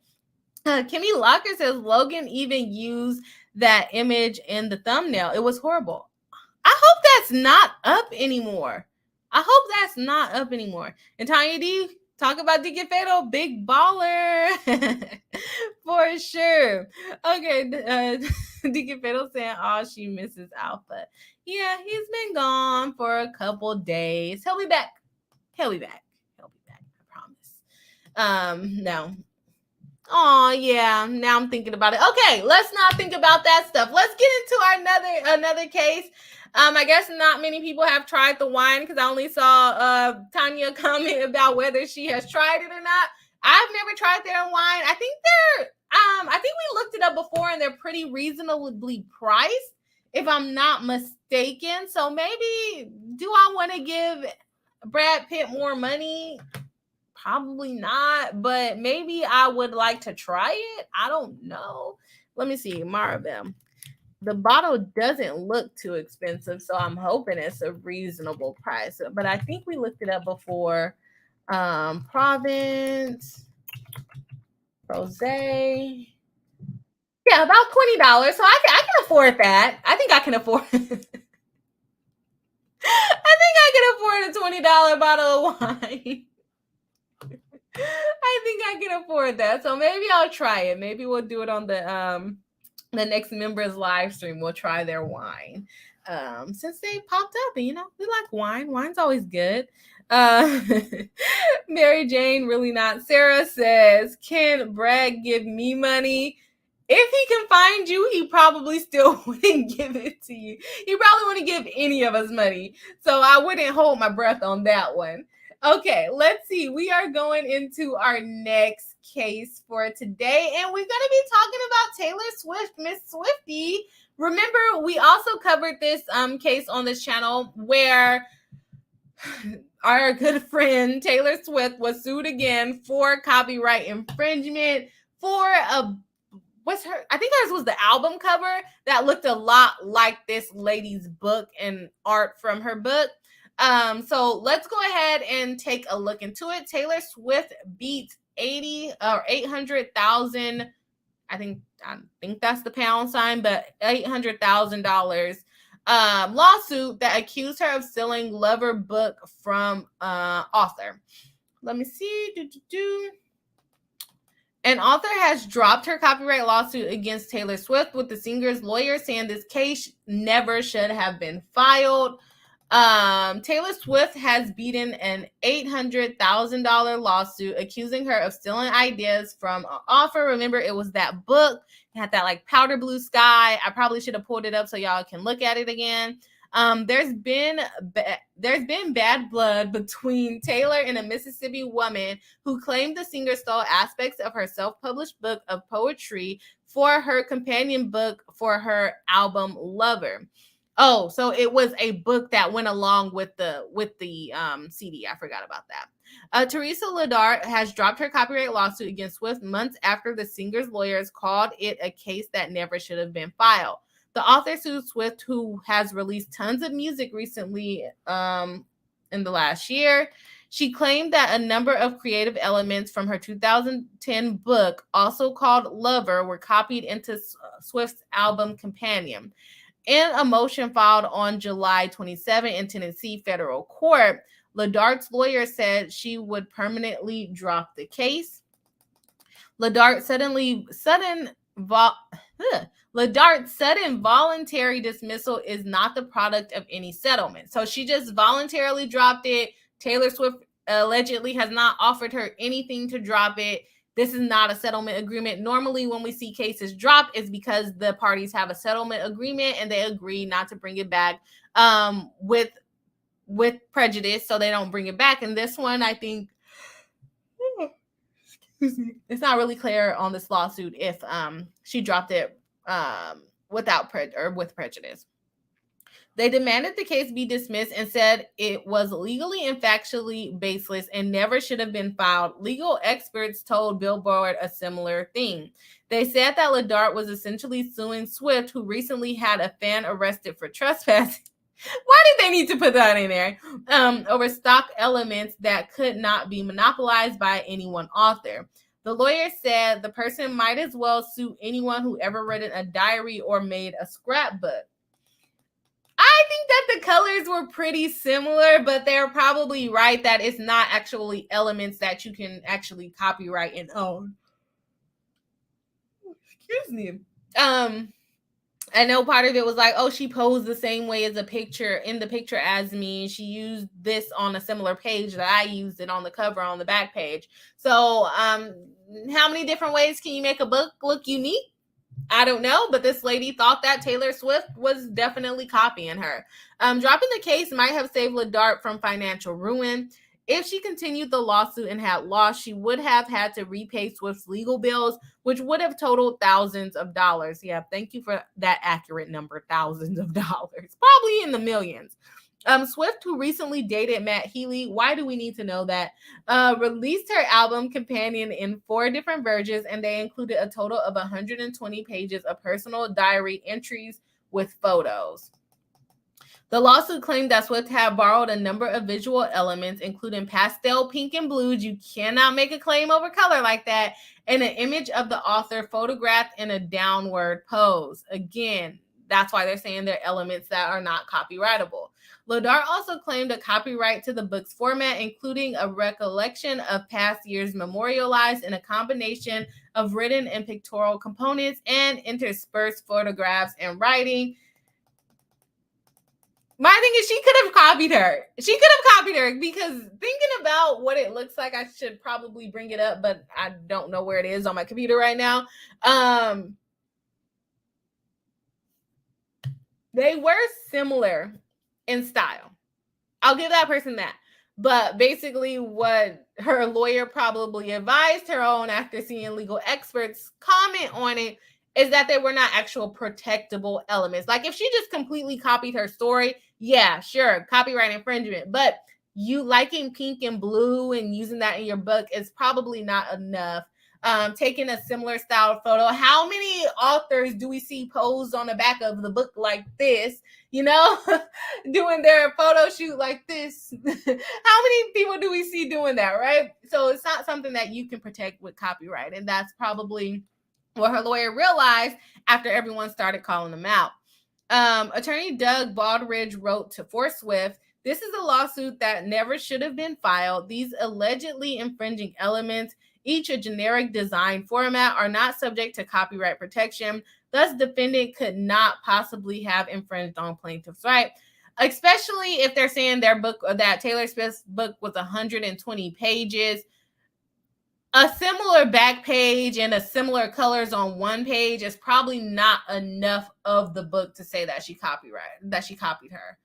Kimmy Locker says Logan even used that image in the thumbnail. It was horrible. I hope that's not up anymore. And Tanya D, talk about Deacon Fado, big baller. For sure. Okay, Deacon Fiddle saying, oh, she misses Alpha. Yeah, he's been gone for a couple days. He'll be back. I promise. No. Oh, yeah. Now I'm thinking about it. Okay, let's not think about that stuff. Let's get into another case. I guess not many people have tried the wine because I only saw Tanya comment about whether she has tried it or not. I've never tried their wine. I think I think we looked it up before and they're pretty reasonably priced, if I'm not mistaken. So maybe do I want to give Brad Pitt more money? Probably not, but maybe I would like to try it. I don't know. Let me see, Marabem. The bottle doesn't look too expensive, so I'm hoping it's a reasonable price. But I think we looked it up before. Province Rosé. Yeah, about $20. So I can afford that. I think I can afford I think I can afford a $20 bottle of wine. I think I can afford that. So maybe I'll try it. Maybe we'll do it on the next members live stream. We'll try their wine. Since they popped up and we like wine. Wine's always good. Mary Jane, really not. Sarah says, can Brad give me money? If he can find you, he probably still wouldn't give it to you. He probably wouldn't give any of us money. So I wouldn't hold my breath on that one. Okay, let's see. We are going into our next case for today, and we're going to be talking about Taylor Swift, Miss Swiftie. Remember, we also covered this case on this channel where our good friend Taylor Swift was sued again for copyright infringement for I think hers was the album cover that looked a lot like this lady's book and art from her book. So let's go ahead and take a look into it. Taylor Swift beats 800,000. I think that's the pound sign, but $800,000 lawsuit that accused her of stealing Lover book from author. Let me see. An author has dropped her copyright lawsuit against Taylor Swift, with the singer's lawyer saying this case never should have been filed. Taylor Swift has beaten an $800,000 lawsuit accusing her of stealing ideas from an author. Remember, it was that book. It had that like powder blue sky. I probably should have pulled it up so y'all can look at it again. There's been bad blood between Taylor and a Mississippi woman who claimed the singer stole aspects of her self-published book of poetry for her companion book for her album Lover. Oh, so it was a book that went along with the CD. I forgot about that. Teresa Ladart has dropped her copyright lawsuit against Swift months after the singer's lawyers called it a case that never should have been filed. The author sued Swift, who has released tons of music recently in the last year. She claimed that a number of creative elements from her 2010 book, also called Lover, were copied into Swift's album Companion. In a motion filed on July 27 in Tennessee federal court, Ladart's lawyer said she would permanently drop the case. Ladart's sudden voluntary dismissal is not the product of any settlement. So she just voluntarily dropped it. Taylor Swift allegedly has not offered her anything to drop it. This is not a settlement agreement. Normally, when we see cases drop, it's because the parties have a settlement agreement and they agree not to bring it back with prejudice, so they don't bring it back. And this one, I think, it's not really clear on this lawsuit if she dropped it with prejudice. They demanded the case be dismissed and said it was legally and factually baseless and never should have been filed. Legal experts told Billboard a similar thing. They said that Ladart was essentially suing Swift, who recently had a fan arrested for trespassing. Why did they need to put that in there? Over stock elements that could not be monopolized by any one author. The lawyer said the person might as well sue anyone who ever written a diary or made a scrapbook. I think that the colors were pretty similar, but they're probably right that it's not actually elements that you can actually copyright and own. Excuse me. I know part of it was like, oh, she posed the same way as in the picture as me. She used this on a similar page that I used it on the cover on the back page. So how many different ways can you make a book look unique? I don't know, but this lady thought that Taylor Swift was definitely copying her. Dropping the case might have saved Ladart from financial ruin. If she continued the lawsuit and had lost, she would have had to repay Swift's legal bills, which would have totaled thousands of dollars. Yeah, thank you for that accurate number, thousands of dollars, probably in the millions. Swift, who recently dated Matt Healy, why do we need to know that? Released her album Companion in 4 different versions, and they included a total of 120 pages of personal diary entries with photos. The lawsuit claimed that Swift had borrowed a number of visual elements, including pastel pink and blues. You cannot make a claim over color like that. And an image of the author photographed in a downward pose. Again, that's why they're saying they're elements that are not copyrightable. Ladar also claimed a copyright to the book's format, including a recollection of past years memorialized in a combination of written and pictorial components and interspersed photographs and writing. My thing is, she could have copied her. She could have copied her, because thinking about what it looks like, I should probably bring it up, but I don't know where it is on my computer right now. They were similar in style. I'll give that person that. But basically what her lawyer probably advised her on after seeing legal experts comment on it is that they were not actual protectable elements. Like if she just completely copied her story, yeah, sure, copyright infringement. But you liking pink and blue and using that in your book is probably not enough. Taking a similar style photo. How many authors do we see posed on the back of the book like this? You know, doing their photo shoot like this. How many people do we see doing that, right? So it's not something that you can protect with copyright. And that's probably what her lawyer realized after everyone started calling them out. Attorney Doug Baldridge wrote for Swift, "This is a lawsuit that never should have been filed. These allegedly infringing elements, each a generic design format, are not subject to copyright protection. Thus, defendant could not possibly have infringed on plaintiff's right." Especially if they're saying their book, or that Taylor Swift's book, was 120 pages. A similar back page and a similar colors on one page is probably not enough of the book to say that she copied her.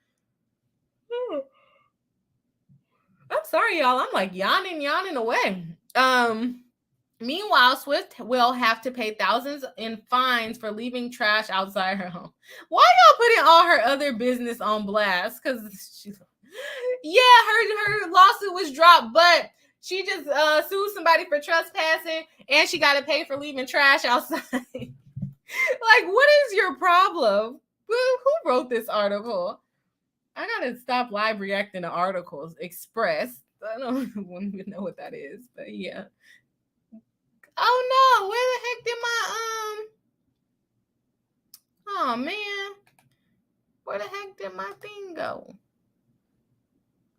I'm sorry, y'all. I'm like yawning away. Meanwhile, Swift will have to pay thousands in fines for leaving trash outside her home. Why y'all putting all her other business on blast? Because her lawsuit was dropped, but she just sued somebody for trespassing, and she got to pay for leaving trash outside. Like, what is your problem? Who wrote this article? I gotta stop live reacting to articles. Express. I don't even know what that is, but yeah. Oh no, where the heck did my oh man, where the heck did my thing go?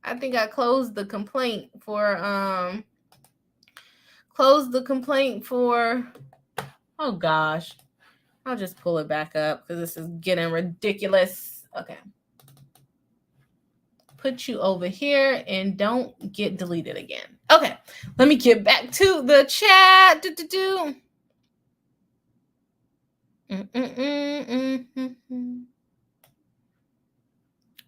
I think I closed the complaint for oh gosh. I'll just pull it back up because this is getting ridiculous. Okay. Put you over here and don't get deleted again. Okay, let me get back to the chat.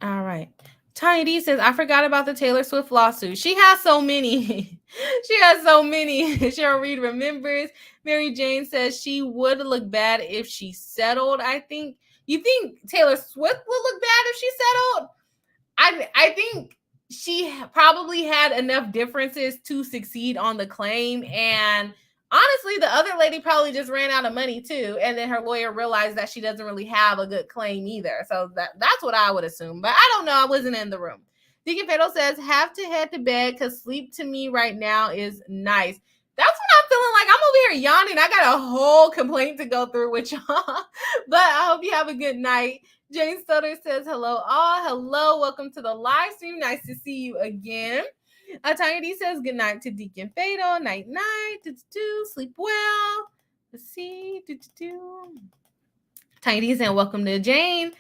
All right. Tiny D says, I forgot about the Taylor Swift lawsuit. She has so many. Cheryl Reed remembers. Mary Jane says she would look bad if she settled, I think. You think Taylor Swift would look bad if she settled? I think she probably had enough differences to succeed on the claim. And honestly, the other lady probably just ran out of money too. And then her lawyer realized that she doesn't really have a good claim either. So that's what I would assume. But I don't know. I wasn't in the room. Deacon Fatal says, have to head to bed because sleep to me right now is nice. That's what I'm feeling like. I'm over here yawning. I got a whole complaint to go through with y'all. But I hope you have a good night. Jane Stutter says, hello all. Hello. Welcome to the live stream. Nice to see you again. Tanya D says, good night to Deacon Fatal. Night. Sleep well. Let's see. Tanya D saying, welcome to Jane.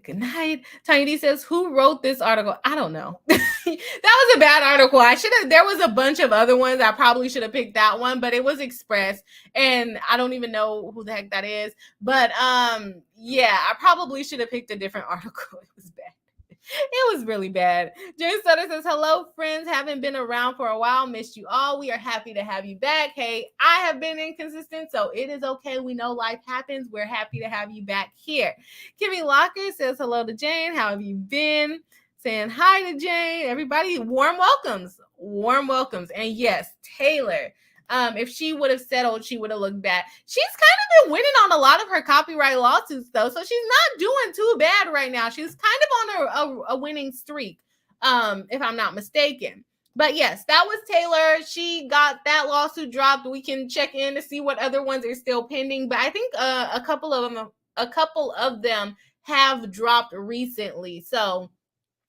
Good night. Tiny D says, who wrote this article? I don't know. That was a bad article. There was a bunch of other ones. I probably should have picked that one, but it was Express. And I don't even know who the heck that is. But yeah, I probably should have picked a different article. It was bad. It was really bad. James Sutter says, hello, friends. Haven't been around for a while. Missed you all. We are happy to have you back. Hey, I have been inconsistent, so it is okay. We know life happens. We're happy to have you back here. Kimmy Locker says, hello to Jane. How have you been? Saying hi to Jane. Everybody, warm welcomes. Warm welcomes. And yes, Taylor. If she would have settled, she would have looked bad. She's kind of been winning on a lot of her copyright lawsuits, though, so she's not doing too bad right now. She's kind of on a winning streak, if I'm not mistaken. But yes, that was Taylor. She got that lawsuit dropped. We can check in to see what other ones are still pending. But I think a couple of them have dropped recently. So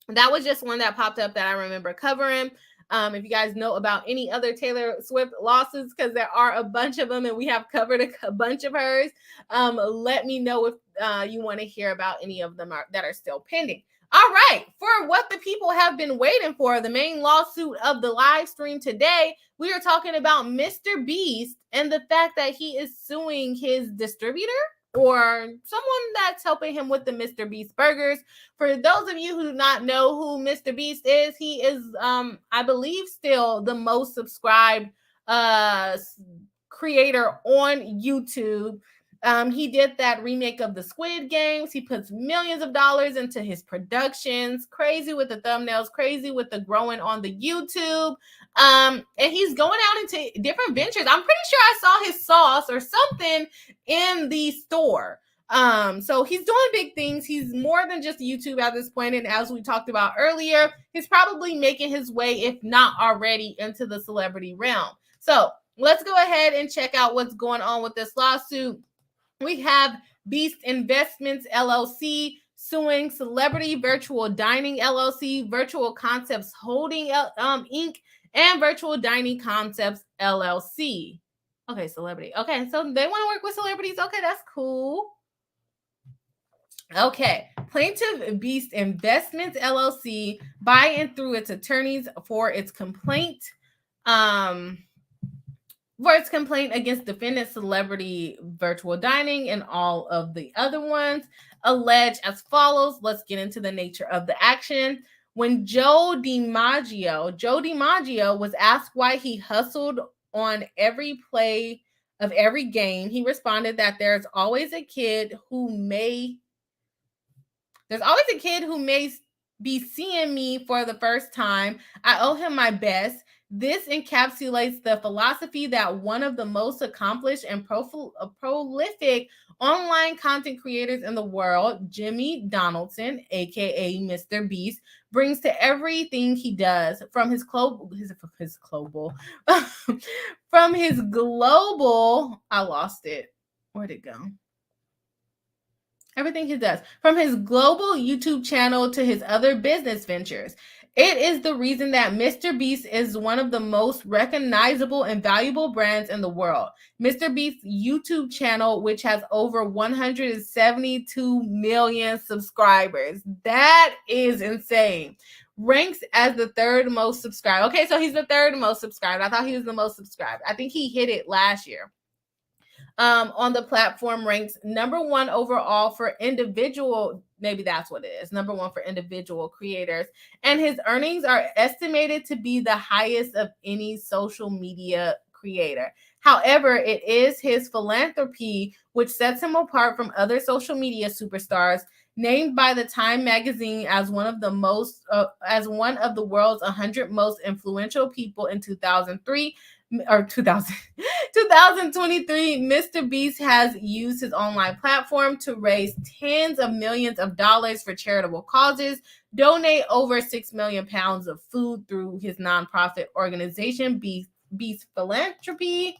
that was just one that popped up that I remember covering. If you guys know about any other Taylor Swift lawsuits, because there are a bunch of them and we have covered a bunch of hers, let me know if you want to hear about any of them that are still pending. All right, for what the people have been waiting for, the main lawsuit of the live stream today, we are talking about MrBeast and the fact that he is suing his distributor or someone that's helping him with the MrBeast burgers. For those of you who do not know who MrBeast is, he is, I believe, still the most subscribed creator on YouTube. He did that remake of the Squid Games. He puts millions of dollars into his productions. Crazy with the thumbnails, crazy with the growing on the YouTube. And he's going out into different ventures. I'm pretty sure I saw his sauce or something in the store. So he's doing big things. He's more than just YouTube at this point. And as we talked about earlier, he's probably making his way, if not already, into the celebrity realm. So let's go ahead and check out what's going on with this lawsuit. We have Beast Investments LLC suing Celebrity Virtual Dining LLC, Virtual Concepts Holding Inc., and Virtual Dining Concepts LLC. Okay, celebrity. Okay, so they want to work with celebrities. Okay, that's cool. Okay, Plaintiff Beast Investments LLC by and through its attorneys for its complaint against defendant Celebrity Virtual Dining and all of the other ones, allege as follows. Let's get into the nature of the action. When Joe DiMaggio was asked why he hustled on every play of every game, he responded that there's always a kid who may be seeing me for the first time. I owe him my best. This encapsulates the philosophy that one of the most accomplished and prolific online content creators in the world, Jimmy Donaldson, aka MrBeast, brings to everything he does, from his global, I lost it. Where'd it go? Everything he does, from his global YouTube channel to his other business ventures. It is the reason that MrBeast is one of the most recognizable and valuable brands in the world. MrBeast's YouTube channel, which has over 172 million subscribers. That is insane. Ranks as the third most subscribed. Okay, so he's the third most subscribed. I thought he was the most subscribed. I think he hit it last year. On the platform, ranks number one overall for individual, maybe that's what it is, number one for individual creators. And his earnings are estimated to be the highest of any social media creator. However, it is his philanthropy which sets him apart from other social media superstars. Named by the Time magazine as one of the world's 100 most influential people in 2023, MrBeast has used his online platform to raise tens of millions of dollars for charitable causes, donate over 6 million pounds of food through his nonprofit organization, Beast Philanthropy,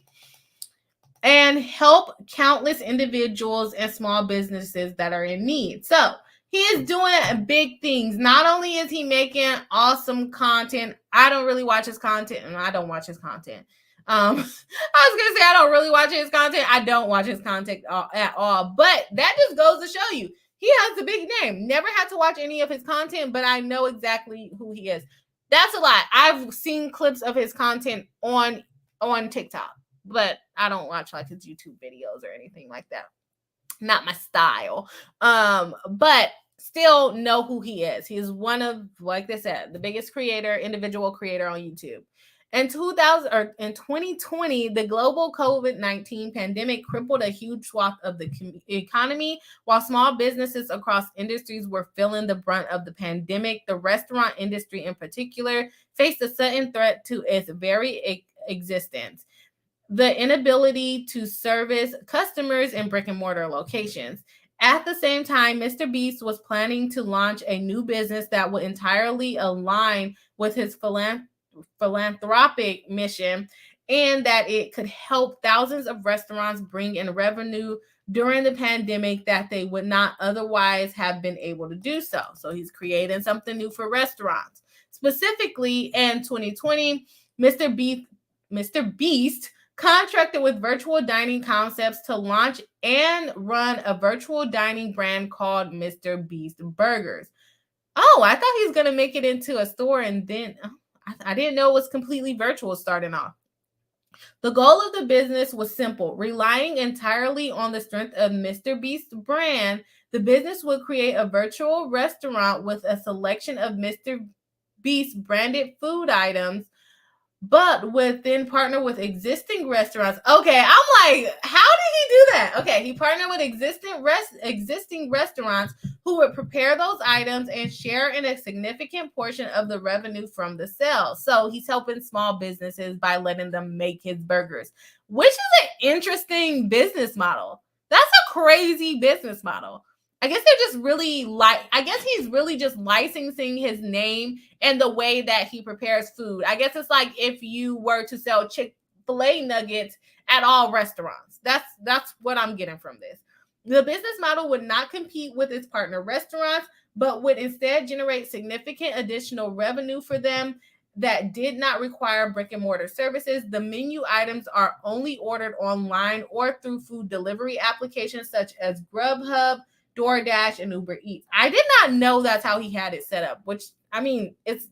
and help countless individuals and small businesses that are in need. So he is doing big things. Not only is he making awesome content, I don't really watch his content, and I don't watch his content. I was going to say I don't really watch his content. I don't watch his content at all. But that just goes to show you, He has a big name. Never had to watch any of his content, but I know exactly who he is. That's a lie. I've seen clips of his content on TikTok, but I don't watch like his YouTube videos or anything like that. Not my style. But still know who he is. He's one of, like they said, the biggest individual creator on YouTube. In 2020, the global COVID-19 pandemic crippled a huge swath of the economy. While small businesses across industries were feeling the brunt of the pandemic, the restaurant industry in particular faced a sudden threat to its very existence: the inability to service customers in brick and mortar locations. At the same time, MrBeast was planning to launch a new business that would entirely align with his philanthropic mission, and that it could help thousands of restaurants bring in revenue during the pandemic that they would not otherwise have been able to do so. So he's creating something new for restaurants. Specifically, in 2020, MrBeast contracted with Virtual Dining Concepts to launch and run a virtual dining brand called MrBeast Burgers. Oh, I thought he was going to make it into a store, and then I didn't know it was completely virtual starting off. The goal of the business was simple: relying entirely on the strength of MrBeast's brand. The business would create a virtual restaurant with a selection of MrBeast branded food items, but would then partner with existing restaurants. Okay, I'm like, how did he do that? Okay, he partnered with existing restaurants who would prepare those items and share in a significant portion of the revenue from the sales. So he's helping small businesses by letting them make his burgers, which is an interesting business model. That's a crazy business model. I guess they're just really I guess he's really just licensing his name and the way that he prepares food. I guess it's like if you were to sell Chick-fil-A nuggets at all restaurants. That's what I'm getting from this. The business model would not compete with its partner restaurants, but would instead generate significant additional revenue for them that did not require brick and mortar services. The menu items are only ordered online or through food delivery applications such as Grubhub, DoorDash, and Uber Eats. I did not know that's how he had it set up, which, I mean, it's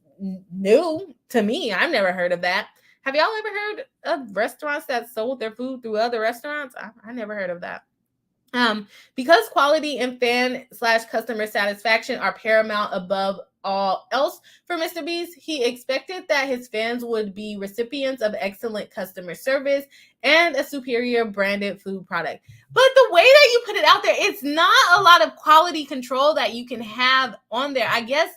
new to me. I've never heard of that. Have y'all ever heard of restaurants that sold their food through other restaurants? I never heard of that. Because quality and fan/customer satisfaction are paramount above all else for MrBeast, he expected that his fans would be recipients of excellent customer service and a superior branded food product. But the way that you put it out there, it's not a lot of quality control that you can have on there. I guess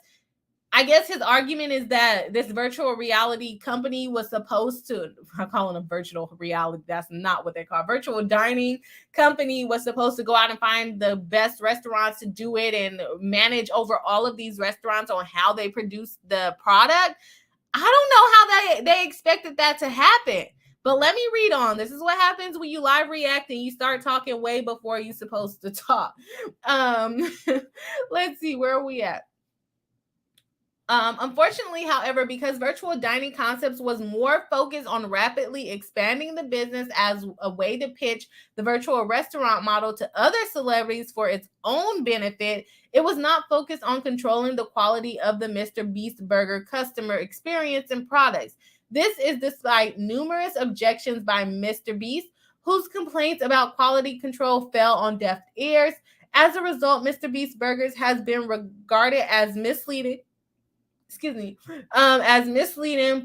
his argument is that this virtual reality company was supposed to, I'm calling them virtual reality, that's not what they call virtual dining company, was supposed to go out and find the best restaurants to do it and manage over all of these restaurants on how they produce the product. I don't know how they expected that to happen. But let me read on. This is what happens when you live react and you start talking way before you're supposed to talk. Let's see, where are we at? Unfortunately, however, because Virtual Dining Concepts was more focused on rapidly expanding the business as a way to pitch the virtual restaurant model to other celebrities for its own benefit, it was not focused on controlling the quality of the MrBeast Burger customer experience and products. This is despite numerous objections by MrBeast, whose complaints about quality control fell on deaf ears. As a result, MrBeast Burgers has been regarded as misleading,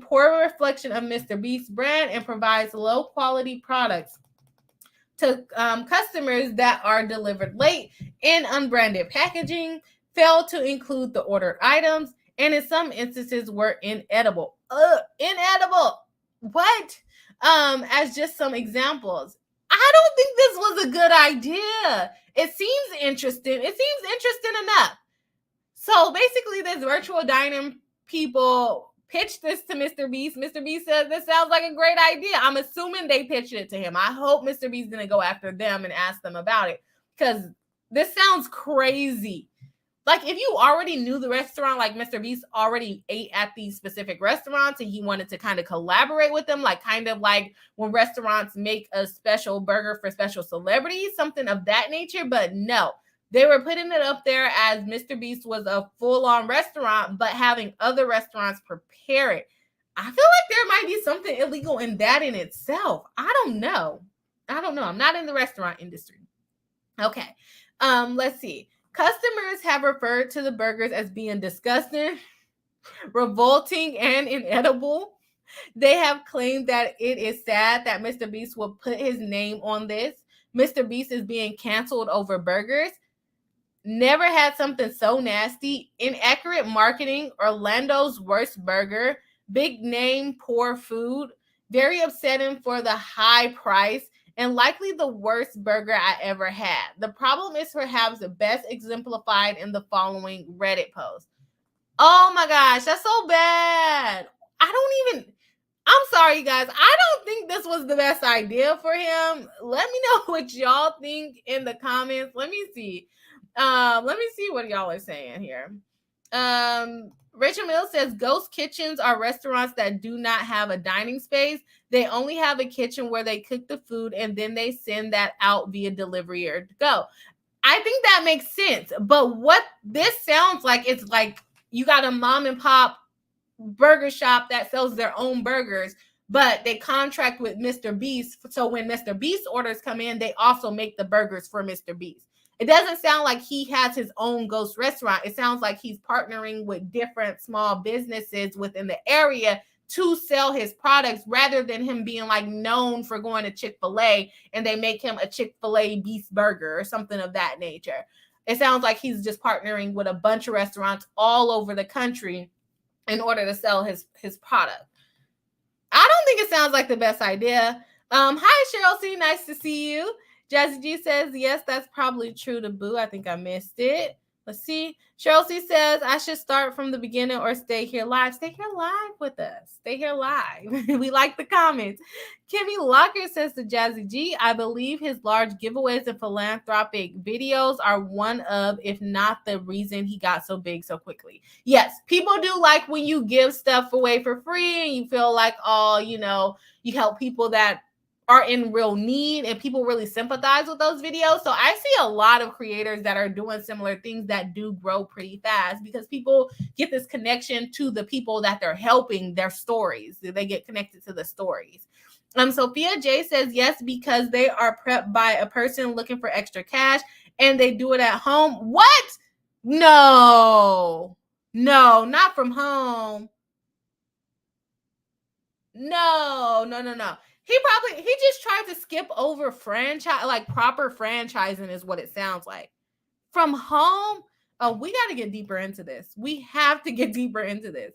poor reflection of MrBeast's brand, and provides low quality products to customers that are delivered late in unbranded packaging, fail to include the ordered items, and in some instances were inedible. Inedible. What? As just some examples. I don't think this was a good idea. It seems interesting. It seems interesting enough. So basically, this virtual dining people pitched this to MrBeast. MrBeast says this sounds like a great idea. I'm assuming they pitched it to him. I hope MrBeast didn't go after them and ask them about it, because this sounds crazy. Like, if you already knew the restaurant, like MrBeast already ate at these specific restaurants and he wanted to kind of collaborate with them, like kind of like when restaurants make a special burger for special celebrities, something of that nature. But no, They were putting it up there as MrBeast was a full-on restaurant, but having other restaurants prepare it. I feel like there might be something illegal in that in itself. I don't know. I'm not in the restaurant industry. Okay. Let's see. Customers have referred to the burgers as being disgusting, revolting, and inedible. They have claimed that it is sad that MrBeast will put his name on this. MrBeast is being canceled over burgers. Never had something so nasty. Inaccurate marketing. Orlando's worst burger. Big name, poor food. Very upsetting for the high price. And likely the worst burger I ever had. The problem is perhaps best exemplified in the following Reddit post. Oh my gosh, that's so bad. I'm sorry, you guys. I don't think this was the best idea for him. Let me know what y'all think in the comments. Let me see what y'all are saying here. Rachel Mills says ghost kitchens are restaurants that do not have a dining space. They only have a kitchen where they cook the food and then they send that out via delivery or to go. I think that makes sense. But what this sounds like, it's like you got a mom and pop burger shop that sells their own burgers, but they contract with MrBeast. So when MrBeast orders come in, they also make the burgers for MrBeast. It doesn't sound like he has his own ghost restaurant. It sounds like he's partnering with different small businesses within the area to sell his products rather than him being like known for going to Chick-fil-A and they make him a Chick-fil-A beast burger or something of that nature. It sounds like he's just partnering with a bunch of restaurants all over the country in order to sell his product. I don't think it sounds like the best idea. Hi, Cheryl C. Nice to see you. Jazzy G says, yes, that's probably true to Boo. I think I missed it. Let's see. Cheryl C says, I should start from the beginning or stay here live. Stay here live with us. Stay here live. We like the comments. Kimmy Locker says to Jazzy G, I believe his large giveaways and philanthropic videos are one of, if not the reason he got so big so quickly. Yes, people do like when you give stuff away for free and you feel like, oh, you know, you help people that are in real need and people really sympathize with those videos. So I see a lot of creators that are doing similar things that do grow pretty fast because people get this connection to the people that they're helping, their stories. They get connected to the stories. Sophia J says, yes, because they are prepped by a person looking for extra cash and they do it at home. What? No, not from home. No. He just tried to skip over franchise, like proper franchising is what it sounds like. From home, oh, we got to get deeper into this. We have to get deeper into this.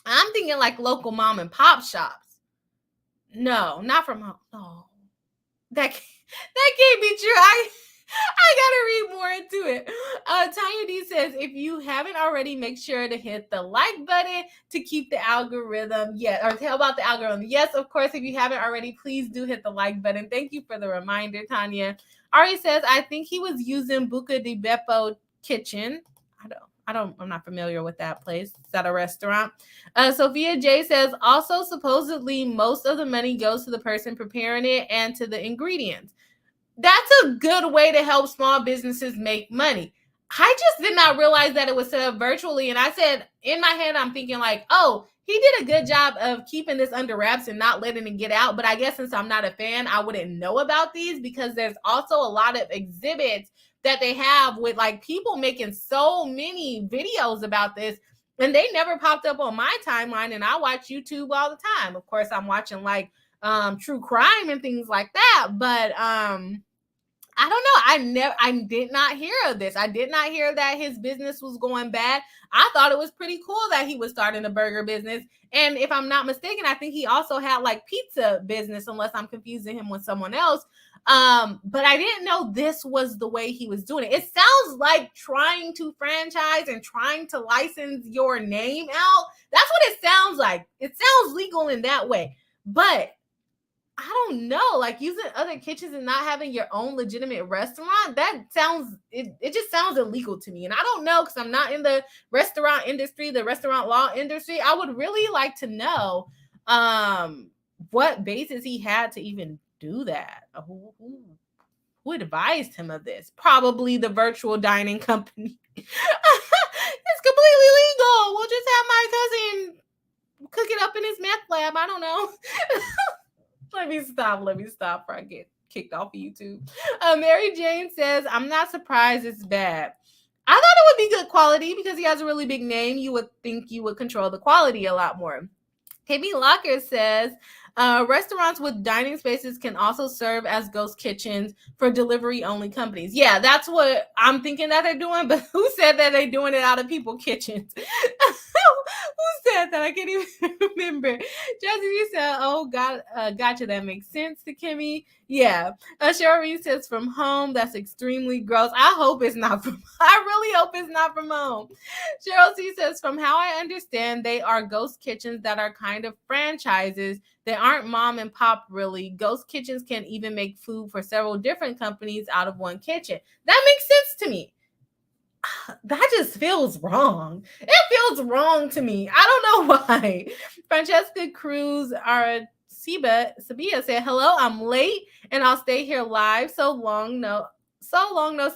I'm thinking like local mom and pop shops. No, not from home. No, that can't be true. I gotta read more into it. Tanya D says, if you haven't already, make sure to hit the like button to keep the algorithm. Yeah, or tell about the algorithm. Yes, of course, if you haven't already, please do hit the like button. Thank you for the reminder, Tanya. Ari says, I think he was using Buca di Beppo kitchen. I'm not familiar with that place. Is that a restaurant? Sophia J says, also supposedly most of the money goes to the person preparing it and to the ingredients. That's a good way to help small businesses make money. I just did not realize that it was set up virtually. And I said, in my head, I'm thinking like, oh, he did a good job of keeping this under wraps and not letting it get out. But I guess since I'm not a fan, I wouldn't know about these because there's also a lot of exhibits that they have with like people making so many videos about this. And they never popped up on my timeline. And I watch YouTube all the time. Of course, I'm watching like true crime and things like that. But I don't know. I did not hear of this. I did not hear that his business was going bad. I thought it was pretty cool that he was starting a burger business. And if I'm not mistaken, I think he also had like pizza business, unless I'm confusing him with someone else. But I didn't know this was the way he was doing it. It sounds like trying to franchise and trying to license your name out. That's what it sounds like. It sounds legal in that way. But I don't know, like using other kitchens and not having your own legitimate restaurant, that sounds, it just sounds illegal to me. And I don't know, because I'm not in the restaurant industry, the restaurant law industry. I would really like to know what basis he had to even do that. Who advised him of this? Probably the virtual dining company. It's completely legal. We'll just have my cousin cook it up in his meth lab. I don't know. Let me stop before I get kicked off of YouTube. Mary Jane says, I'm not surprised it's bad. I thought it would be good quality because he has a really big name. You would think you would control the quality a lot more. KB Locker says, restaurants with dining spaces can also serve as ghost kitchens for delivery-only companies. Yeah, that's what I'm thinking that they're doing, but who said that they're doing it out of people's kitchens? Who said that? I can't even remember. Jesse said, oh, gotcha. That makes sense to Kimmy. Yeah. Cherie says, from home. That's extremely gross. I hope it's not from I really hope it's not from home. Cheryl C says, from how I understand, they are ghost kitchens that are kind of franchises. They aren't mom and pop, really. Ghost kitchens can even make food for several different companies out of one kitchen. That makes sense to me. That just feels wrong. It feels wrong to me. I don't know why. Francesca Cruz, our Sabia said, hello, I'm late and I'll stay here live. So long, no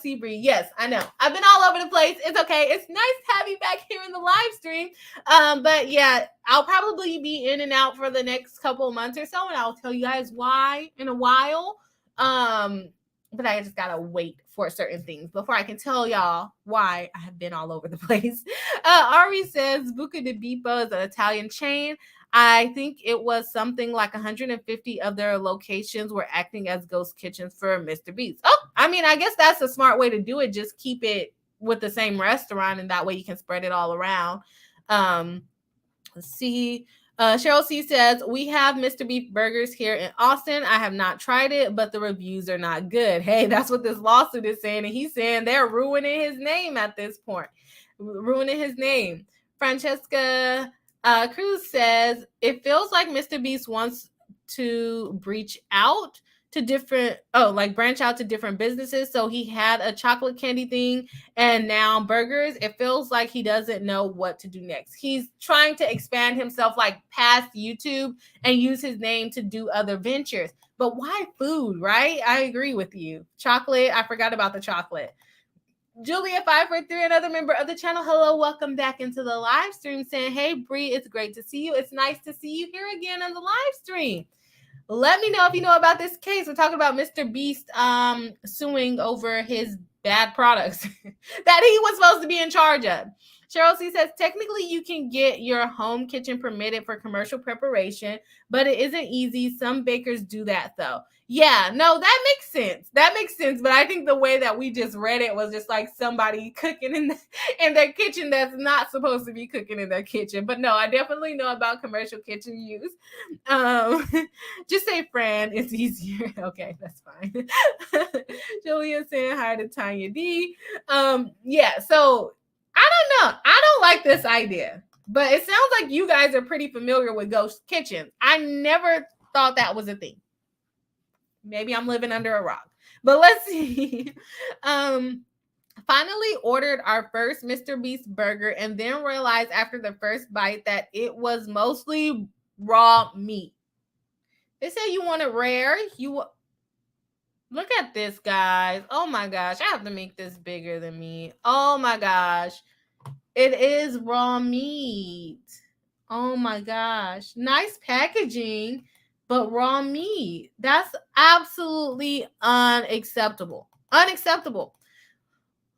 see, Bree. Yes, I know. I've been all over the place. It's okay. It's nice to have you back here in the live stream. But yeah, I'll probably be in and out for the next couple of months or so, and I'll tell you guys why in a while. But I just gotta wait for certain things before I can tell y'all why I have been all over the place. Ari says Buca di Beppo is an Italian chain. I think it was something like 150 of their locations were acting as ghost kitchens for MrBeast. Oh, I mean, I guess that's a smart way to do it. Just keep it with the same restaurant, and that way you can spread it all around. Let's see. Cheryl C says, we have MrBeast burgers here in Austin. I have not tried it, but the reviews are not good. Hey, that's what this lawsuit is saying. And he's saying they're ruining his name at this point. Ruining his name. Francesca Cruz says, it feels like MrBeast wants to branch out to different businesses. So he had a chocolate candy thing and now burgers. It feels like he doesn't know what to do next. He's trying to expand himself like past YouTube and use his name to do other ventures. But why food, right? I agree with you. Chocolate, I forgot about the chocolate. Julia 543, another member of the channel. Hello, welcome back into the live stream, saying, hey, Bree, it's great to see you. It's nice to see you here again on the live stream. Let me know if you know about this case. We're talking about MrBeast suing over his bad products that he was supposed to be in charge of. Cheryl C says, technically you can get your home kitchen permitted for commercial preparation, but it isn't easy. Some bakers do that though. Yeah, no, that makes sense. That makes sense. But I think the way that we just read it was just like somebody cooking in their kitchen that's not supposed to be cooking in their kitchen. But no, I definitely know about commercial kitchen use. Just say Fran, it's easier. Okay, that's fine. Julia saying hi to Tanya D. Yeah, so I don't know. I don't like this idea. But it sounds like you guys are pretty familiar with ghost kitchens. I never thought that was a thing. Maybe I'm living under a rock. But let's see. Finally ordered our first MrBeast burger and then realized after the first bite that it was mostly raw meat. They say you want it rare. Look at this, guys. Oh my gosh. I have to make this bigger than me. Oh my gosh. It is raw meat. Oh my gosh. Nice packaging, but raw meat. That's absolutely unacceptable. Unacceptable.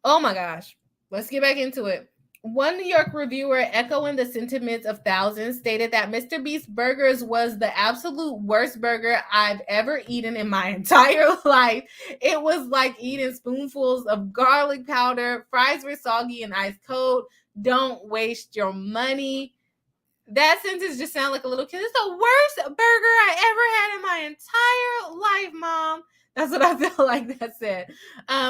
Oh my gosh. Let's get back into it. One New York reviewer, echoing the sentiments of thousands, stated that MrBeast Burgers was the absolute worst burger I've ever eaten in my entire life. It was like eating spoonfuls of garlic powder. Fries were soggy and ice cold. Don't waste your money. That sentence just sounded like a little kid. It's the worst burger I ever had in my entire life, Mom. That's what I feel like that said.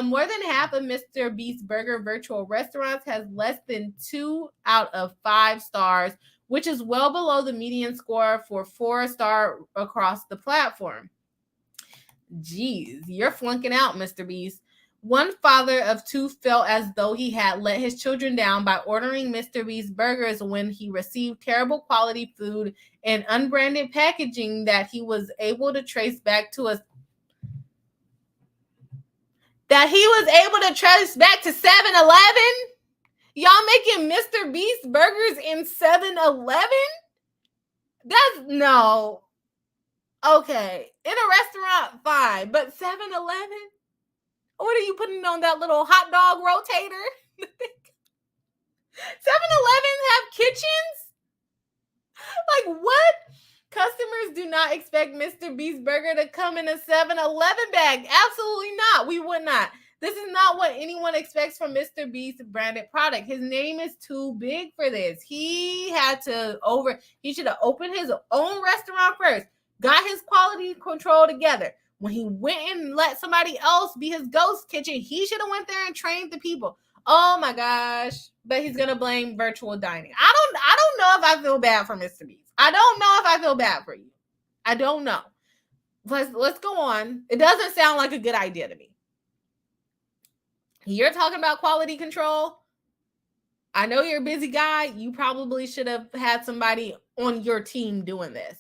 More than half of MrBeast Burger virtual restaurants has less than 2 out of 5 stars, which is well below the median score for 4-star across the platform. Jeez, you're flunking out, MrBeast. One father of 2 felt as though he had let his children down by ordering MrBeast burgers when he received terrible quality food and unbranded packaging that he was able to trace back to a that he was able to trace back to 7-Eleven? Y'all making MrBeast burgers in 7-Eleven? That's no. Okay. In a restaurant, fine. But 7-Eleven? What are you putting on that little hot dog rotator? 7-Eleven have kitchens? Like, what? Customers do not expect MrBeast burger to come in a 7-Eleven bag. Absolutely not. We would not. This is not what anyone expects from MrBeast branded product. His name is too big for this. He should have opened his own restaurant first, got his quality control together. When he went and let somebody else be his ghost kitchen, he should have went there and trained the people. Oh my gosh. But he's gonna blame virtual dining. I don't know if I feel bad for MrBeast. I don't know if I feel bad for you. I don't know. Let's go on. It doesn't sound like a good idea to me. You're talking about quality control. I know you're a busy guy. You probably should have had somebody on your team doing this.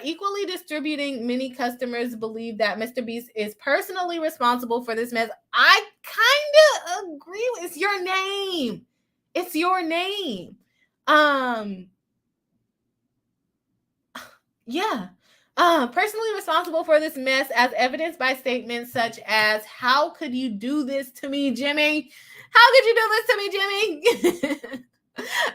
Equally distributing, many customers believe that MrBeast is personally responsible for this mess. I kind of agree. It's your name. It's your name. Yeah. Personally responsible for this mess, as evidenced by statements such as, "How could you do this to me, Jimmy? How could you do this to me, Jimmy?"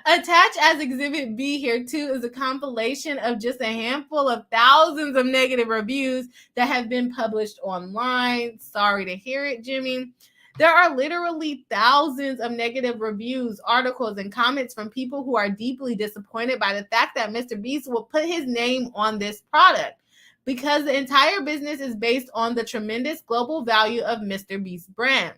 Attached as Exhibit B here too is a compilation of just a handful of thousands of negative reviews that have been published online. Sorry to hear it, Jimmy. There are literally thousands of negative reviews, articles, and comments from people who are deeply disappointed by the fact that MrBeast will put his name on this product, because the entire business is based on the tremendous global value of MrBeast brand.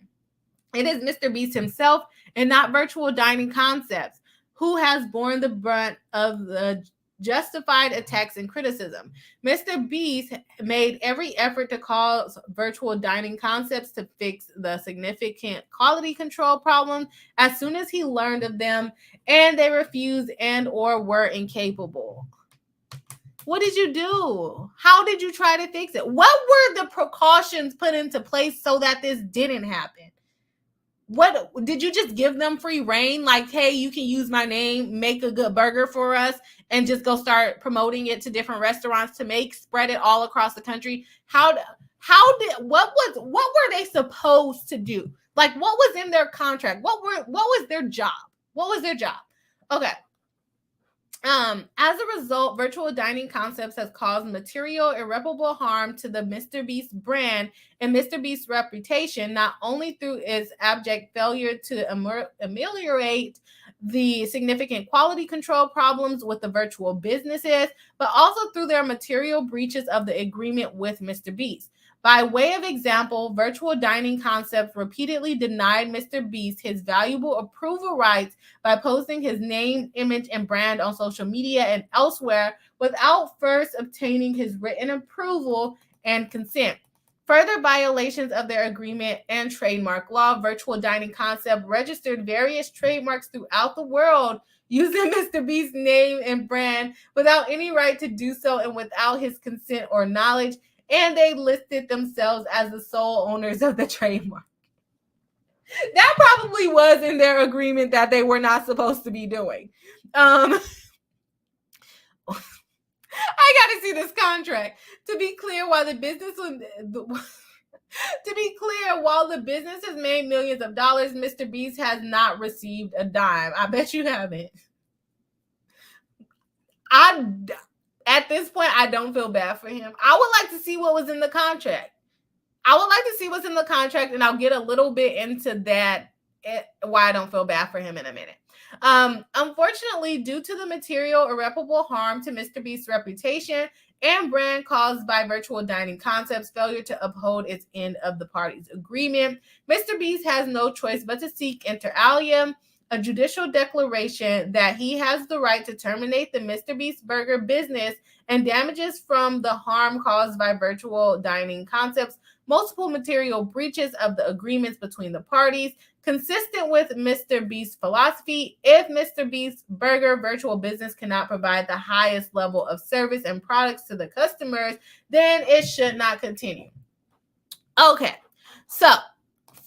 It is MrBeast himself and not virtual dining concepts who has borne the brunt of the justified attacks and criticism. MrBeast made every effort to cause virtual dining concepts to fix the significant quality control problems as soon as he learned of them, and they refused and or were incapable. What did you do? How did you try to fix it? What were the precautions put into place so that this didn't happen? What did you just give them free reign? Like, hey, you can use my name, make a good burger for us, and just go start promoting it to different restaurants to spread it all across the country? What were they supposed to do? Like, what was in their contract? What was their job? What was their job? Okay. As a result, virtual dining concepts has caused material irreparable harm to the MrBeast brand and MrBeast's reputation, not only through its abject failure to ameliorate the significant quality control problems with the virtual businesses, but also through their material breaches of the agreement with MrBeast. By way of example, virtual dining concepts repeatedly denied MrBeast his valuable approval rights by posting his name, image, and brand on social media and elsewhere without first obtaining his written approval and consent. Further violations of their agreement and trademark law, virtual dining concept registered various trademarks throughout the world using MrBeast's name and brand without any right to do so and without his consent or knowledge, and they listed themselves as the sole owners of the trademark. That probably was in their agreement that they were not supposed to be doing. I gotta see this contract. To be clear, while the business has made millions of dollars, MrBeast has not received a dime. I bet you haven't. At this point, I don't feel bad for him. I would like to see what was in the contract. And I'll get a little bit into that, why I don't feel bad for him in a minute. Unfortunately, due to the material irreparable harm to MrBeast's reputation and brand caused by virtual dining concepts' failure to uphold its end of the parties' agreement, MrBeast has no choice but to seek inter alia, a judicial declaration that he has the right to terminate the MrBeast burger business and damages from the harm caused by virtual dining concepts, multiple material breaches of the agreements between the parties, consistent with MrBeast's philosophy. If MrBeast burger virtual business cannot provide the highest level of service and products to the customers, then it should not continue. Okay, so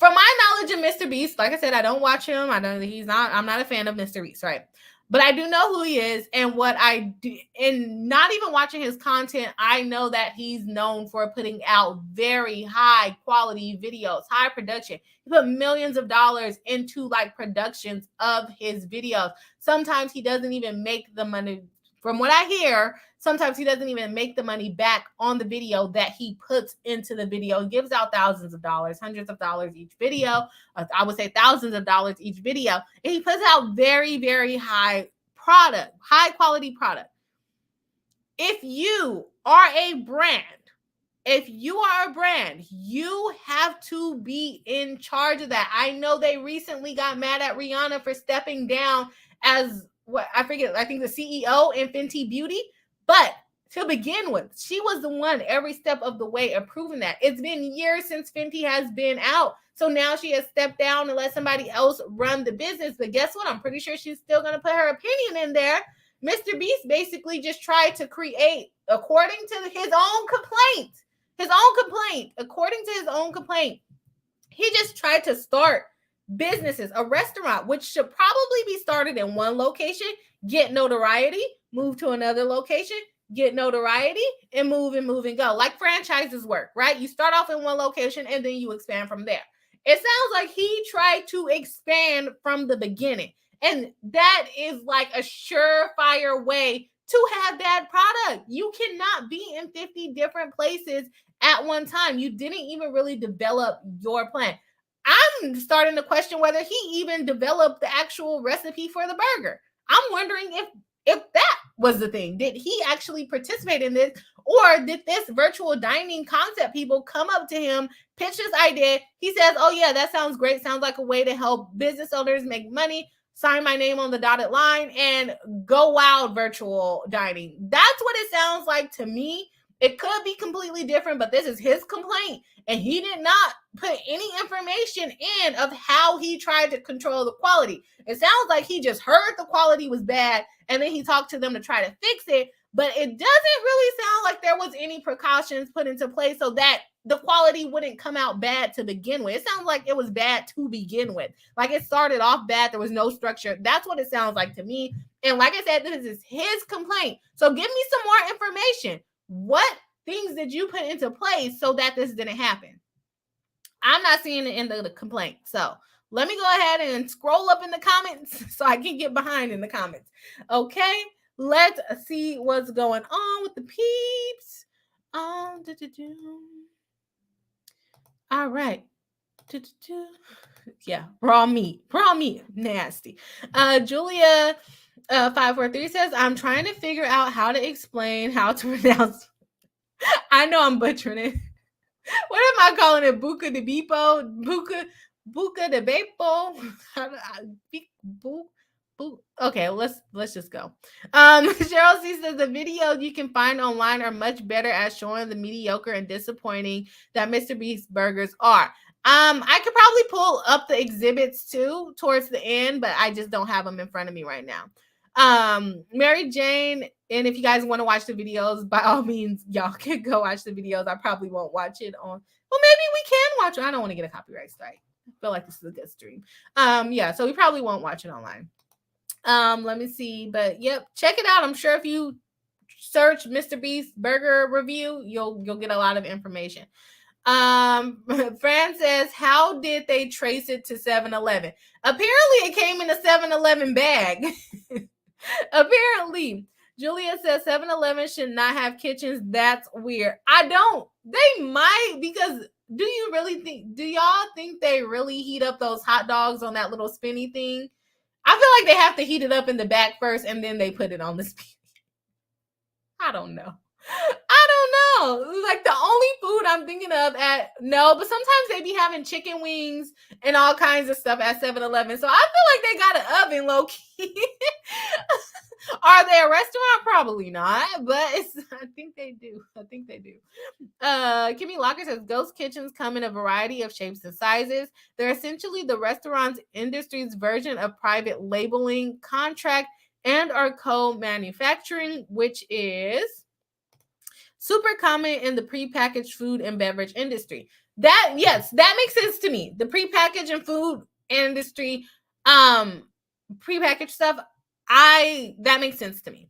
from my knowledge of MrBeast, like I said, I don't watch him. I'm not a fan of MrBeast, right? But I do know who he is, and what I do, and not even watching his content, I know that he's known for putting out very high quality videos, high production. He put millions of dollars into like productions of his videos. Sometimes he doesn't even make the money. From what I hear, sometimes he doesn't even make the money back on the video that he puts into the video. He gives out thousands of dollars, hundreds of dollars each video. I would say thousands of dollars each video. And he puts out very, very high quality product. If you are a brand, you have to be in charge of that. I know they recently got mad at Rihanna for stepping down as I think the CEO in Fenty Beauty, but to begin with, she was the one every step of the way approving that. It's been years since Fenty has been out. So now she has stepped down and let somebody else run the business. But guess what? I'm pretty sure she's still going to put her opinion in there. MrBeast basically just tried to create, according to his own complaint, according to his own complaint, he just tried to start businesses, a restaurant, which should probably be started in one location, get notoriety, move to another location, get notoriety, and move and go. Like franchises work, right? You start off in one location and then you expand from there. It sounds like he tried to expand from the beginning. And that is like a surefire way to have bad product. You cannot be in 50 different places at one time. You didn't even really develop your plan. I'm starting to question whether he even developed the actual recipe for the burger. I'm wondering if that was the thing. Did he actually participate in this, or did this virtual dining concept people come up to him, pitch this idea? He says, oh yeah, that sounds great. Sounds like a way to help business owners make money. Sign my name on the dotted line and go wild virtual dining. That's what it sounds like to me. It could be completely different, but this is his complaint. And he did not put any information in of how he tried to control the quality. It sounds like he just heard the quality was bad and then he talked to them to try to fix it. But it doesn't really sound like there was any precautions put into place so that the quality wouldn't come out bad to begin with. It sounds like it was bad to begin with. Like it started off bad. There was no structure. That's what it sounds like to me. And like I said, this is his complaint. So give me some more information. What things did you put into place so that this didn't happen? I'm not seeing it in the complaint. So let me go ahead and scroll up in the comments so I can get behind in the comments. Okay, let's see what's going on with the peeps. All right. Yeah, raw meat, nasty. Julia 543 says, I'm trying to figure out how to explain how to pronounce. I know I'm butchering it. What am I calling it? Buca de Bipo? Buca de Bepo? Okay, let's just go. Cheryl C says the videos you can find online are much better at showing the mediocre and disappointing that MrBeast burgers are. I could probably pull up the exhibits too towards the end, but I just don't have them in front of me right now. Mary Jane, and if you guys want to watch the videos, by all means, y'all can go watch the videos. I probably won't watch it on. Well, maybe we can watch it. I don't want to get a copyright strike. I feel like this is a good stream. Yeah, so we probably won't watch it online. Let me see, but yep, check it out. I'm sure if you search MrBeast burger review, you'll get a lot of information. Fran says, how did they trace it to 7-Eleven? Apparently it came in a 7-Eleven bag. Apparently. Julia says 7-Eleven should not have kitchens. That's weird. I don't. They might, because do y'all think they really heat up those hot dogs on that little spinny thing? I feel like they have to heat it up in the back first and then they put it on the spinny. I don't know. Like the only food I'm thinking of but sometimes they be having chicken wings and all kinds of stuff at 7-Eleven. So I feel like they got an oven low key. Are they a restaurant? Probably not, but I think they do. Kimmy Locker says ghost kitchens come in a variety of shapes and sizes. They're essentially the restaurant's industry's version of private labeling, contract, and or co-manufacturing, which is Super common in the prepackaged food and beverage industry. That, yes, that makes sense to me. The prepackaged and food industry, prepackaged stuff, that makes sense to me.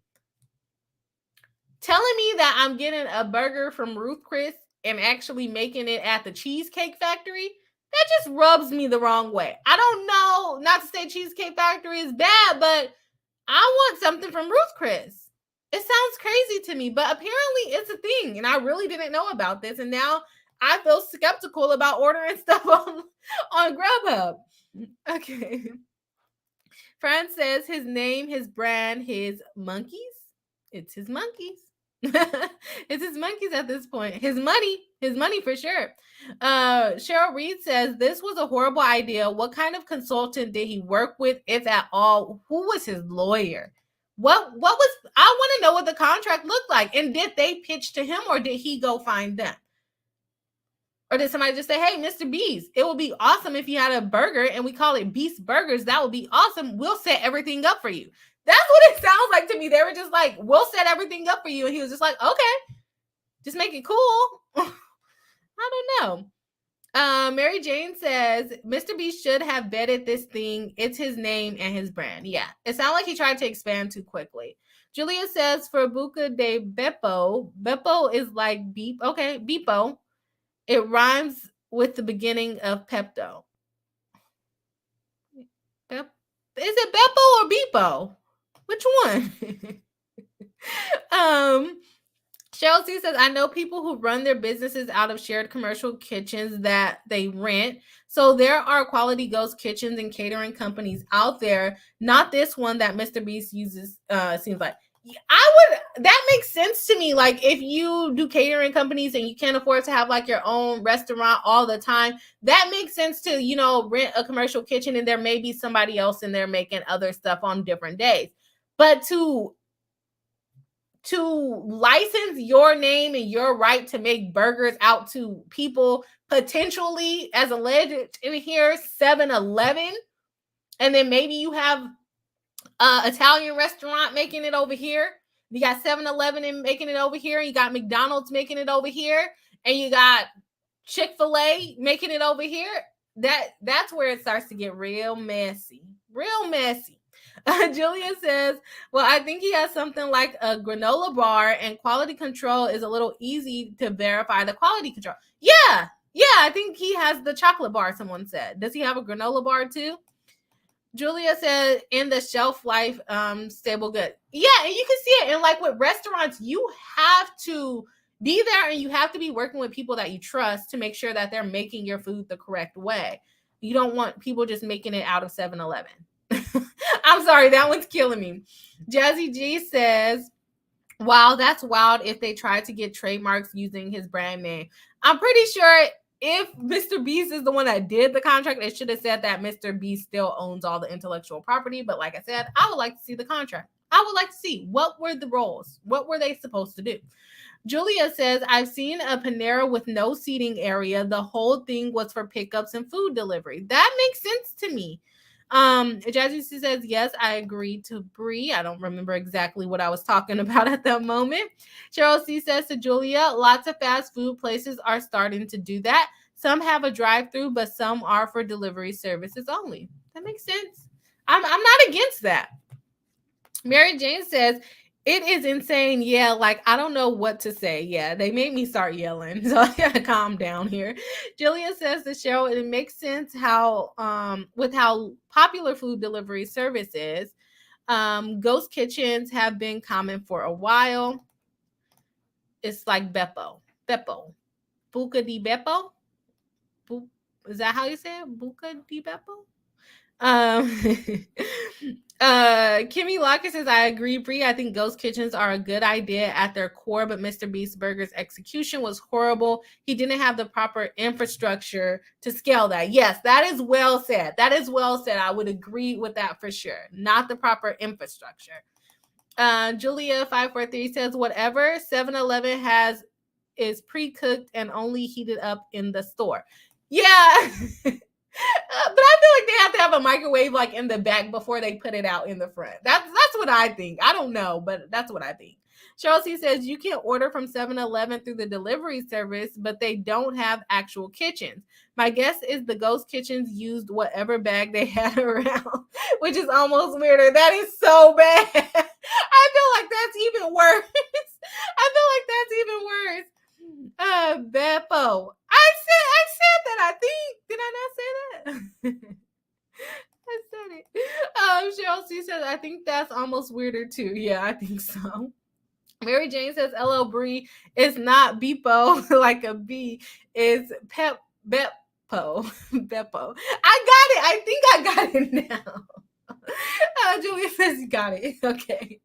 Telling me that I'm getting a burger from Ruth Chris and actually making it at the Cheesecake Factory, that just rubs me the wrong way. I don't know, not to say Cheesecake Factory is bad, but I want something from Ruth Chris. It sounds crazy to me, but apparently it's a thing, and I really didn't know about this, and now I feel skeptical about ordering stuff on Grubhub. Okay. Fran says his name, his brand, his monkeys. It's his monkeys. It's his monkeys at this point. His money for sure. Cheryl Reed says this was a horrible idea. What kind of consultant did he work with, if at all? Who was his lawyer? What was, I want to know what the contract looked like, and did they pitch to him, or did he go find them? Or did somebody just say, hey, MrBeast, it would be awesome if you had a burger and we call it Beast Burgers. That would be awesome. We'll set everything up for you. That's what it sounds like to me. They were just like, we'll set everything up for you. And he was just like, okay, just make it cool. I don't know. Mary Jane says, MrBeast should have vetted this thing. It's his name and his brand. Yeah, it sounded like he tried to expand too quickly. Julia says, for Buca de Beppo, Beppo is like beep. Okay, Beepo. It rhymes with the beginning of Pepto. Is it Beppo or Beepo? Which one? Cheryl C says, I know people who run their businesses out of shared commercial kitchens that they rent. So there are quality ghost kitchens and catering companies out there. Not this one that MrBeast uses, seems like. That makes sense to me. Like, if you do catering companies and you can't afford to have like your own restaurant all the time, that makes sense to, rent a commercial kitchen, and there may be somebody else in there making other stuff on different days. But to license your name and your right to make burgers out to people potentially, as alleged in here, 7-Eleven, and then maybe you have Italian restaurant making it over here. You got 7-Eleven and making it over here. You got McDonald's making it over here, and you got Chick-fil-A making it over here. That's where it starts to get real messy. Real messy. Julia says, well, I think he has something like a granola bar, and quality control is a little easy to verify the quality control. Yeah, I think he has the chocolate bar, someone said. Does he have a granola bar too? Julia said, in the shelf life, stable good. Yeah, and you can see it. And like with restaurants, you have to be there, and you have to be working with people that you trust to make sure that they're making your food the correct way. You don't want people just making it out of 7-Eleven. I'm sorry, that one's killing me. Jazzy G says, wow, that's wild if they try to get trademarks using his brand name. I'm pretty sure if MrBeast is the one that did the contract, it should have said that MrBeast still owns all the intellectual property. But like I said, I would like to see the contract. I would like to see what were the roles. What were they supposed to do? Julia says, I've seen a Panera with no seating area. The whole thing was for pickups and food delivery. That makes sense to me. Jazzy says, yes, I agree to Bree. I don't remember exactly what I was talking about at that moment. Cheryl C says to Julia, lots of fast food places are starting to do that. Some have a drive-through, but some are for delivery services only. That makes sense. I'm not against that. Mary Jane says, it is insane. Yeah, like, I don't know what to say. Yeah, they made me start yelling, so I gotta calm down here. Julia says to Cheryl, it makes sense how, with how popular food delivery service is. Ghost kitchens have been common for a while. It's like Beppo. Buca di Beppo? Is that how you say it? Buca di Beppo? Kimmy Locker says, I agree, Bree. I think ghost kitchens are a good idea at their core, but MrBeast Burger's execution was horrible. He didn't have the proper infrastructure to scale that. Yes, that is well said. I would agree with that for sure. Not the proper infrastructure. Julia 543 says, whatever 7-Eleven has is pre-cooked and only heated up in the store. Yeah. But I feel like they have to have a microwave like in the back before they put it out in the front. That's what I think. I don't know, but that's what I think. Cheryl C says you can order from 7-Eleven through the delivery service, but they don't have actual kitchens. My guess is the ghost kitchens used whatever bag they had around, which is almost weirder. That is so bad. I feel like that's even worse. Beppo. I said that. I think. Did I not say that? I said it. Cheryl C says, I think that's almost weirder too. Yeah, I think so. Mary Jane says, LL Bree is not Beepo like a bee, is Beppo. Beppo. I got it. I think I got it now. Julia says, you got it. Okay.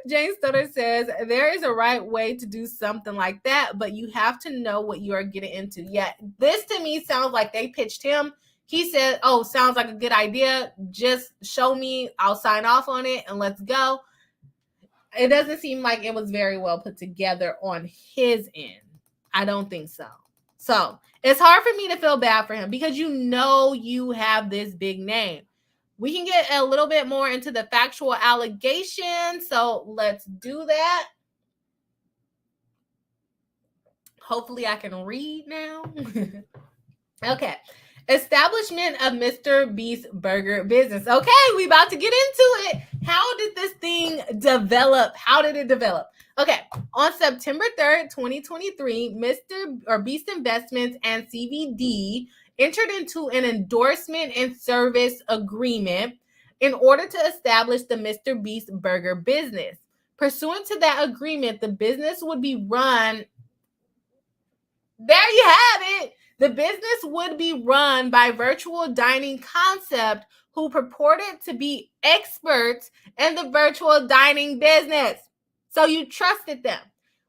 Jane Stutter says, there is a right way to do something like that, but you have to know what you are getting into. Yeah, this to me sounds like they pitched him. He said, oh, sounds like a good idea. Just show me. I'll sign off on it and let's go. It doesn't seem like it was very well put together on his end. I don't think so. So it's hard for me to feel bad for him because you have this big name. We can get a little bit more into the factual allegations. So let's do that. Hopefully I can read now. Okay. Establishment of MrBeast burger business. Okay, we about to get into it. How did this thing develop? How did it develop? Okay, on September 3rd, 2023, MrBeast Investments and CVD entered into an endorsement and service agreement in order to establish the MrBeast burger business. Pursuant to that agreement, the business would be run. There you have it. The business would be run by Virtual Dining Concept, who purported to be experts in the virtual dining business. So you trusted them,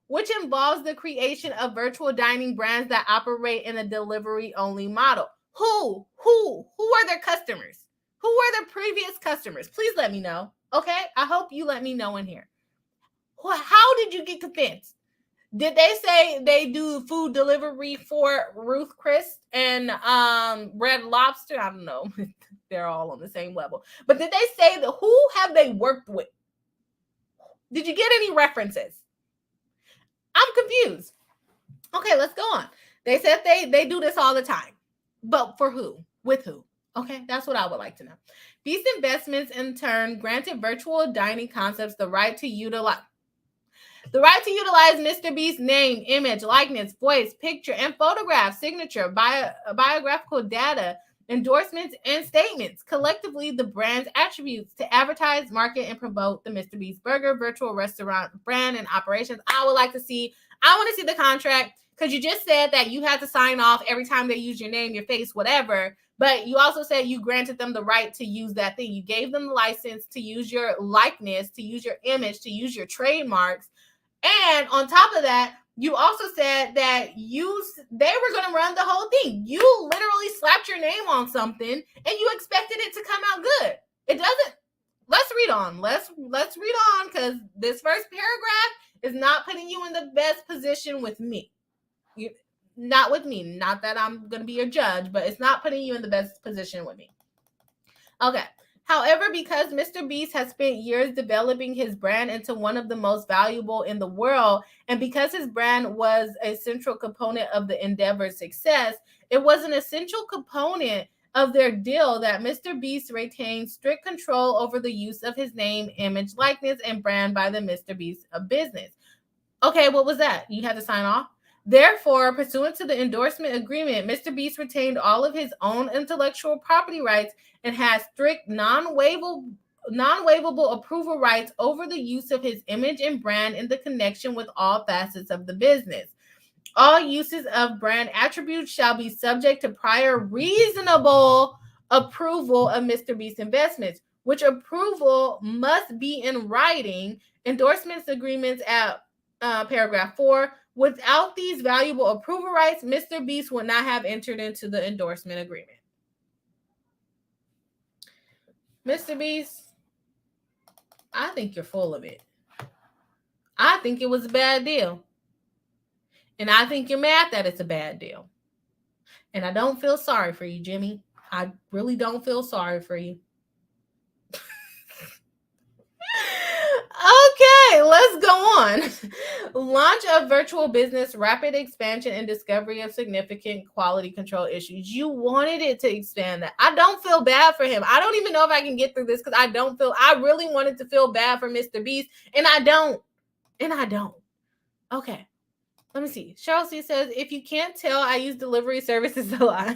which involves the creation of virtual dining brands that operate in a delivery-only model. Who are their customers? Who are their previous customers? Please let me know. Okay? I hope you let me know in here. How did you get convinced? Did they say they do food delivery for Ruth Chris and Red Lobster? I don't know. They're all on the same level. But did they say that who have they worked with? Did you get any references? I'm confused. Okay, let's go on. They said they do this all the time. But for who? With who? Okay, that's what I would like to know. Beast Investments, in turn, granted Virtual Dining Concepts the right to utilize MrBeast's name, image, likeness, voice, picture, and photograph, signature, biographical data, endorsements, and statements, collectively the brand's attributes, to advertise, market, and promote the MrBeast Burger virtual restaurant brand and operations. I want to see the contract, because you just said that you had to sign off every time they use your name, your face, whatever. But you also said you granted them the right to use that thing. You gave them the license to use your likeness, to use your image, to use your trademarks. And on top of that, you also said that they were going to run the whole thing. You literally slapped your name on something and you expected it to come out good. It doesn't. Let's read on. Let's read on, because this first paragraph is not putting you in the best position with me. Not with me. Not that I'm going to be your judge, but it's not putting you in the best position with me. Okay. However, because MrBeast has spent years developing his brand into one of the most valuable in the world, and because his brand was a central component of the endeavor's success, it was an essential component of their deal that MrBeast retained strict control over the use of his name, image, likeness, and brand by the MrBeast business. Okay, what was that? You had to sign off? Therefore, pursuant to the endorsement agreement, MrBeast retained all of his own intellectual property rights and has strict non-waivable approval rights over the use of his image and brand in the connection with all facets of the business. All uses of brand attributes shall be subject to prior reasonable approval of MrBeast Investments, which approval must be in writing. Endorsements agreements at paragraph 4. Without these valuable approval rights, MrBeast would not have entered into the endorsement agreement. MrBeast, I think you're full of it. I think it was a bad deal. And I think you're mad that it's a bad deal. And I don't feel sorry for you, Jimmy. I really don't feel sorry for you. Okay, let's go on. Launch of virtual business, rapid expansion and discovery of significant quality control issues. You wanted it to expand that. I don't feel bad for him. I don't even know if I can get through this because I really wanted to feel bad for MrBeast, and I don't. Okay. Let me see. Cheryl C says, if you can't tell, I use delivery services a lot.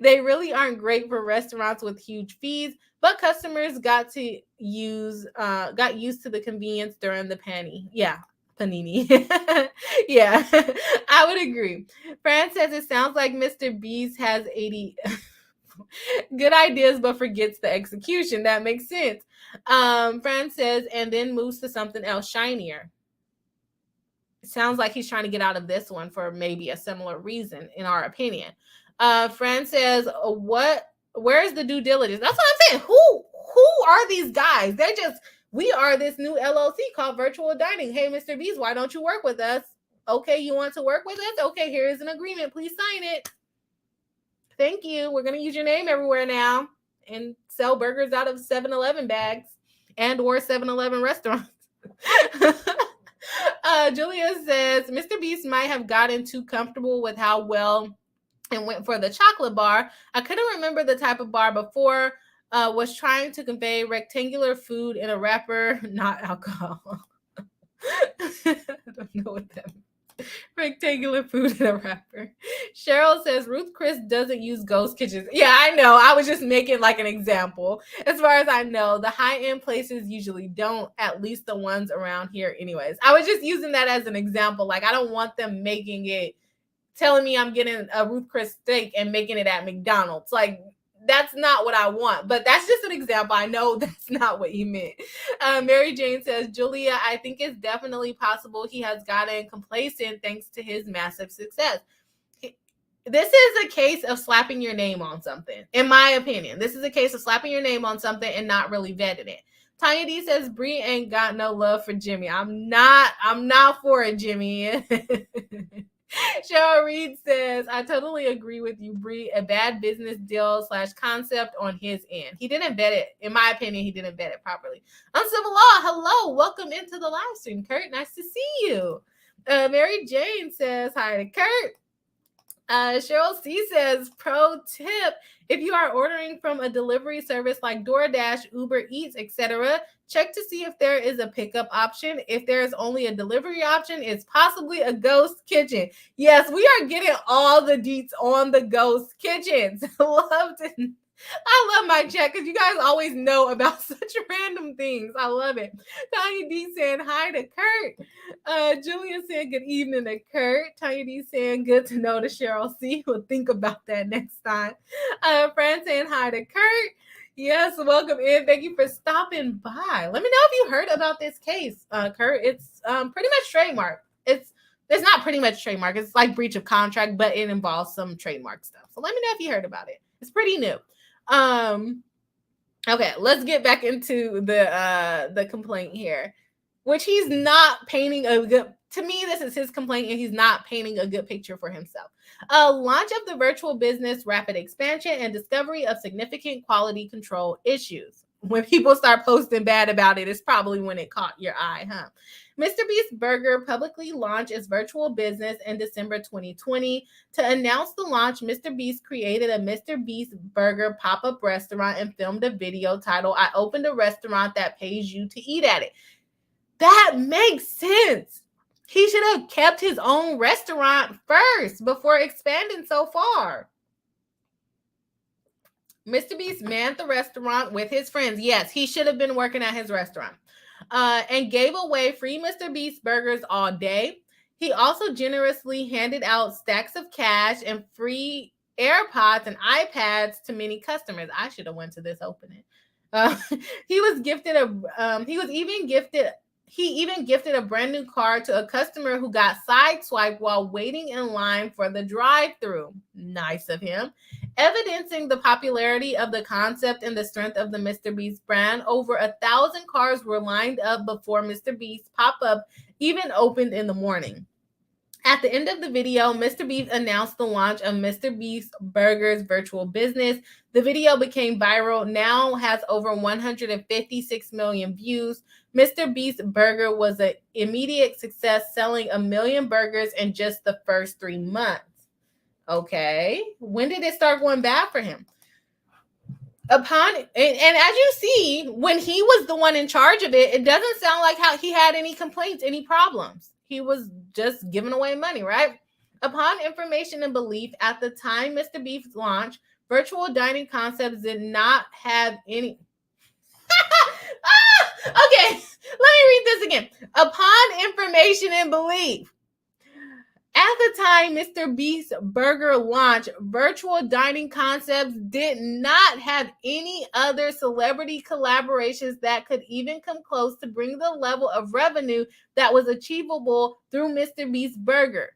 They really aren't great for restaurants with huge fees, but customers got used to the convenience during the panini. Yeah, panini. Yeah, I would agree. Fran says it sounds like MrBeast has 80 good ideas but forgets the execution. That makes sense. Fran says, and then moves to something else shinier. Sounds like he's trying to get out of this one for maybe a similar reason, in our opinion. Fran says, where's the due diligence? That's what I'm saying. Who are these guys? We are this new LLC called Virtual Dining. Hey, MrBeast, why don't you work with us? Okay, you want to work with us? Okay, here is an agreement. Please sign it. Thank you. We're going to use your name everywhere now and sell burgers out of 7-Eleven bags and or 7-Eleven restaurants. Julia says MrBeast might have gotten too comfortable with how well and went for the chocolate bar. I couldn't remember the type of bar before. Was trying to convey rectangular food in a wrapper, not alcohol. I don't know what that means. Rectangular food in a wrapper. Cheryl says Ruth Chris doesn't use ghost kitchens. Yeah, I know. I was just making like an example. As far as I know, the high-end places usually don't, at least the ones around here anyways. I was just using that as an example. Like, I don't want them making it, telling me I'm getting a Ruth Chris steak and making it at McDonald's. Like, that's not what I want. But that's just an example. I know that's not what he meant. Mary Jane says, Julia, I think it's definitely possible he has gotten complacent thanks to his massive success. This is a case of slapping your name on something, in my opinion. This is a case of slapping your name on something and not really vetting it. Tanya D says, Bree ain't got no love for Jimmy. I'm not for it, Jimmy. Cheryl Reed says, I totally agree with you, Bree. A bad business deal / concept on his end. He didn't vet it. In my opinion, he didn't vet it properly. Uncivil Law, hello. Welcome into the live stream, Kurt. Nice to see you. Mary Jane says, hi to Kurt. Cheryl C says, pro tip, if you are ordering from a delivery service like DoorDash, Uber Eats, etc., check to see if there is a pickup option. If there is only a delivery option, it's possibly a ghost kitchen. Yes, we are getting all the deets on the ghost kitchens. I love my chat because you guys always know about such random things. I love it. Tanya D saying hi to Kurt. Julia saying good evening to Kurt. Tanya D saying good to know to Cheryl C. We'll think about that next time. Fran saying hi to Kurt. Yes, welcome in. Thank you for stopping by. Let me know if you heard about this case, Kurt. It's pretty much trademark. It's not pretty much trademark. It's like breach of contract, but it involves some trademark stuff. So let me know if you heard about it. It's pretty new. Okay, let's get back into the complaint here, which he's not painting a good, to me, this is his complaint, and he's not painting a good picture for himself. Launch of the virtual business, rapid expansion, and discovery of significant quality control issues. When people start posting bad about it, it's probably when it caught your eye, huh? MrBeast Burger publicly launched its virtual business in December 2020. To announce the launch, MrBeast created a MrBeast Burger pop-up restaurant and filmed a video titled, I opened a restaurant that pays you to eat at it. That makes sense. He should have kept his own restaurant first before expanding so far. MrBeast manned the restaurant with his friends. Yes, he should have been working at his restaurant. And gave away free MrBeast burgers all day. He also generously handed out stacks of cash and free AirPods and iPads to many customers. I should have went to this opening. He even gifted a brand new car to a customer who got sideswiped while waiting in line for the drive-thru. Nice of him. Evidencing the popularity of the concept and the strength of the MrBeast brand, over 1,000 cars were lined up before MrBeast pop-up even opened in the morning. At the end of the video, MrBeast announced the launch of MrBeast Burger's virtual business. The video became viral, now has over 156 million views. MrBeast Burger was an immediate success, selling 1 million burgers in just the first 3 months. Okay, when did it start going bad for him? And as you see, when he was the one in charge of it, it doesn't sound like how he had any complaints, any problems. He was just giving away money, right? Upon information and belief, at the time MrBeast's launch, virtual dining concepts did not have any. Okay, let me read this again. Upon information and belief, at the time MrBeast Burger launched, virtual dining concepts did not have any other celebrity collaborations that could even come close to bring the level of revenue that was achievable through MrBeast Burger.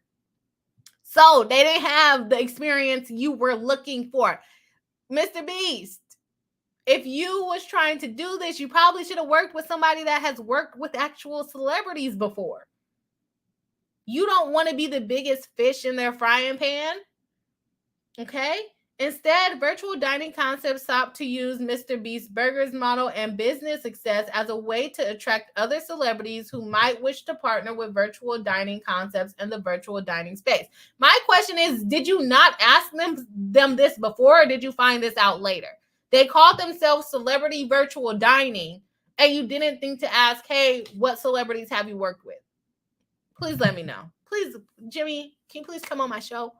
So they didn't have the experience you were looking for. MrBeast, if you was trying to do this, you probably should have worked with somebody that has worked with actual celebrities before. You don't want to be the biggest fish in their frying pan. Okay? Instead, virtual dining concepts sought to use MrBeast Burger's model and business success as a way to attract other celebrities who might wish to partner with virtual dining concepts in the virtual dining space. My question is, did you not ask them this before, or did you find this out later? They called themselves Celebrity Virtual Dining, and you didn't think to ask, hey, what celebrities have you worked with? Please let me know. Please, Jimmy, can you please come on my show?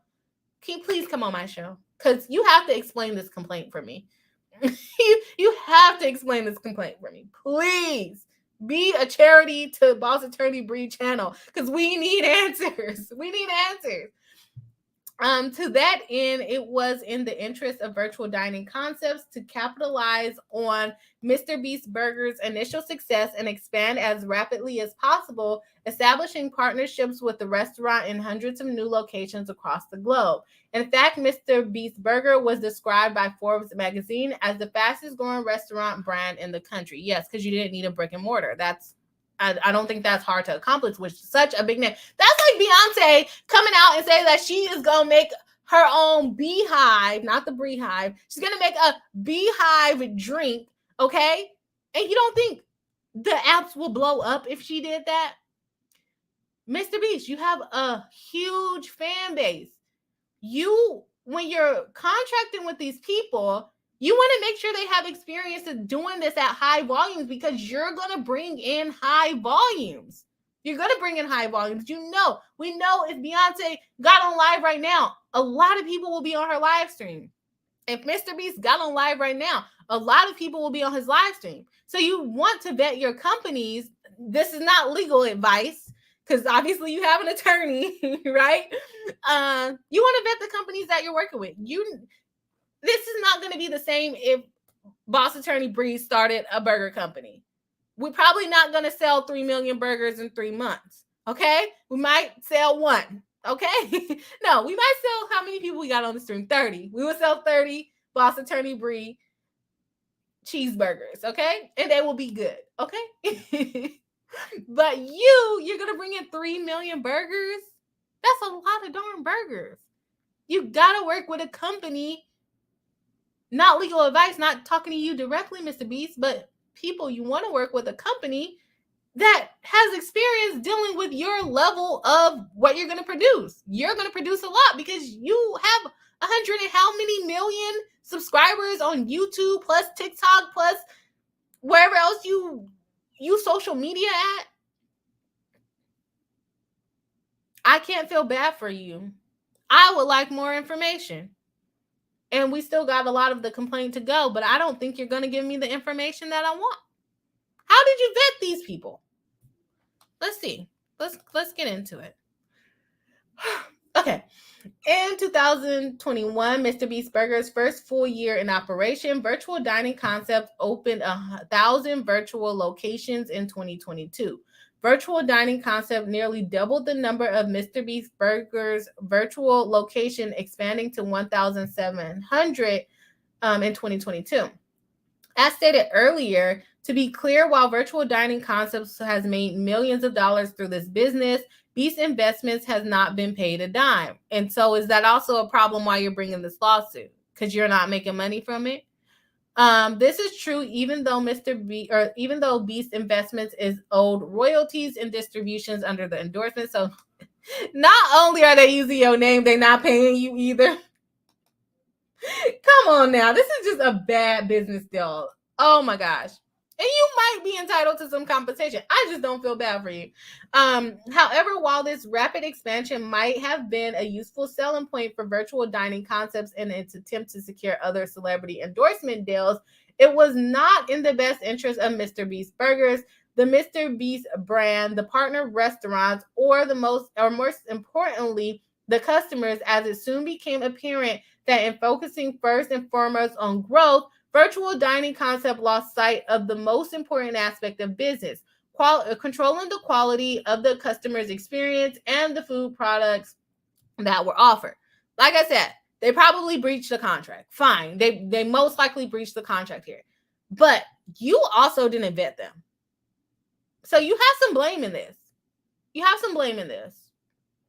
Can you please come on my show? Because you have to explain this complaint for me. you have to explain this complaint for me. Please be a charity to Boss Attorney Bree channel, because we need answers. We need answers. To that end, it was in the interest of virtual dining concepts to capitalize on MrBeast Burger's initial success and expand as rapidly as possible, establishing partnerships with the restaurant in hundreds of new locations across the globe. In fact, MrBeast Burger was described by Forbes magazine as the fastest growing restaurant brand in the country. Yes, because you didn't need a brick and mortar. I don't think that's hard to accomplish with such a big name. That's like Beyonce coming out and saying that she is going to make her own beehive, not the Brie Hive. She's going to make a beehive drink, okay? And you don't think the apps will blow up if she did that? MrBeast, you have a huge fan base. When you're contracting with these people, you want to make sure they have experience in doing this at high volumes, because you're going to bring in high volumes. You're going to bring in high volumes. We know if Beyonce got on live right now, a lot of people will be on her live stream. If MrBeast got on live right now, a lot of people will be on his live stream. So you want to vet your companies. This is not legal advice, because obviously you have an attorney, right? You want to vet the companies that you're working with. This is not going to be the same if Boss Attorney Bree started a burger company. We're probably not going to sell 3 million burgers in 3 months. Okay? We might sell 1. Okay? No, we might sell, how many people we got on the stream? 30. We will sell 30 Boss Attorney Bree cheeseburgers. Okay? And they will be good. Okay? But you're going to bring in 3 million burgers? That's a lot of darn burgers. You got to work with a company. Not legal advice, not talking to you directly, MrBeast, but people, you want to work with a company that has experience dealing with your level of what you're going to produce. You're going to produce a lot because you have 100 and how many million subscribers on YouTube, plus TikTok, plus wherever else you use social media at. I can't feel bad for you. I would like more information. And we still got a lot of the complaint to go, but I don't think you're going to give me the information that I want. How did you vet these people? Let's see. Let's get into it. Okay. In 2021, MrBeast Burger's first full year in operation, virtual dining concept opened 1,000 virtual locations in 2022. Virtual dining concept nearly doubled the number of MrBeast Burger's virtual location, expanding to 1,700 in 2022. As stated earlier, To be clear, while Virtual Dining Concepts has made millions of dollars through this business, Beast Investments has not been paid a dime. And so is that also a problem why you're bringing this lawsuit? Because you're not making money from it? This is true even though even though Beast Investments is owed royalties and distributions under the endorsement. So not only are they using your name, they're not paying you either. Come on now. This is just a bad business deal. Oh my gosh. And you might be entitled to some compensation. I just don't feel bad for you. However, while this rapid expansion might have been a useful selling point for Virtual Dining Concepts in its attempt to secure other celebrity endorsement deals, it was not in the best interest of MrBeast Burgers, the MrBeast brand, the partner restaurants, or most importantly, the customers, as it soon became apparent that in focusing first and foremost on growth, Virtual Dining Concept lost sight of the most important aspect of business, controlling the quality of the customer's experience and the food products that were offered. Like I said, they probably breached the contract. Fine. They most likely breached the contract here. But you also didn't vet them. So you have some blame in this.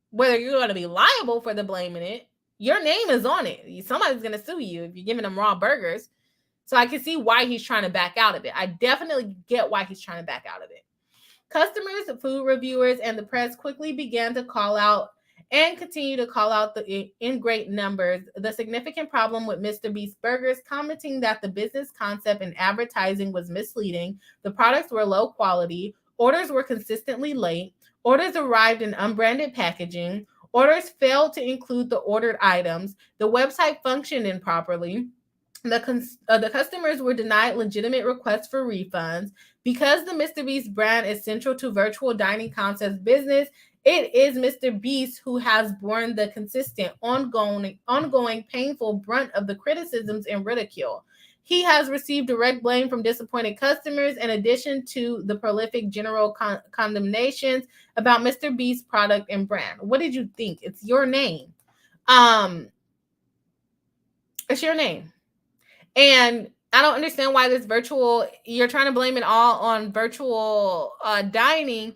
Whether you're going to be liable for the blame in it, your name is on it. Somebody's going to sue you if you're giving them raw burgers. So I can see why he's trying to back out of it. I definitely get why he's trying to back out of it. Customers, food reviewers, and the press quickly began to call out and continue to call out in great numbers the significant problem with MrBeast Burgers, commenting that the business concept and advertising was misleading, the products were low quality, orders were consistently late, orders arrived in unbranded packaging, orders failed to include the ordered items, the website functioned improperly, the customers were denied legitimate requests for refunds. Because the MrBeast brand is central to Virtual Dining Concepts business, it is MrBeast who has borne the consistent, ongoing painful brunt of the criticisms and ridicule. He has received direct blame from disappointed customers in addition to the prolific general condemnations about MrBeast's product and brand. What did you think? It's your name. It's your name. And I don't understand why you're trying to blame it all on virtual dining.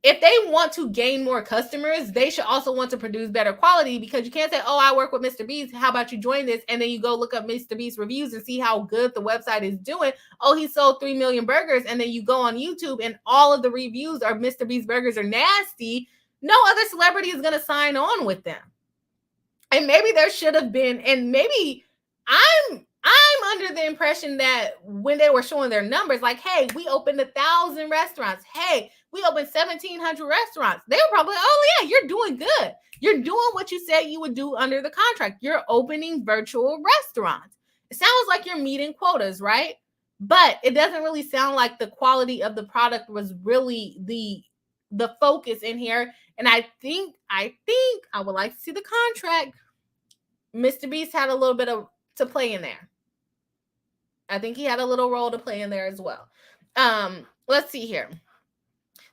If they want to gain more customers, they should also want to produce better quality, because you can't say, oh, I work with MrBeast. How about you join this? And then you go look up MrBeast reviews and see how good the website is doing. Oh, he sold 3 million burgers. And then you go on YouTube and all of the reviews are MrBeast burgers are nasty. No other celebrity is going to sign on with them. And maybe there should have been, and maybe I'm under the impression that when they were showing their numbers, like, hey, we opened 1,000 restaurants. Hey, we opened 1,700 restaurants. They were probably, oh yeah, you're doing good. You're doing what you said you would do under the contract. You're opening virtual restaurants. It sounds like you're meeting quotas, right? But it doesn't really sound like the quality of the product was really the focus in here. And I think I would like to see the contract. MrBeast had a little bit to play in there. I think he had a little role to play in there as well. Let's see here.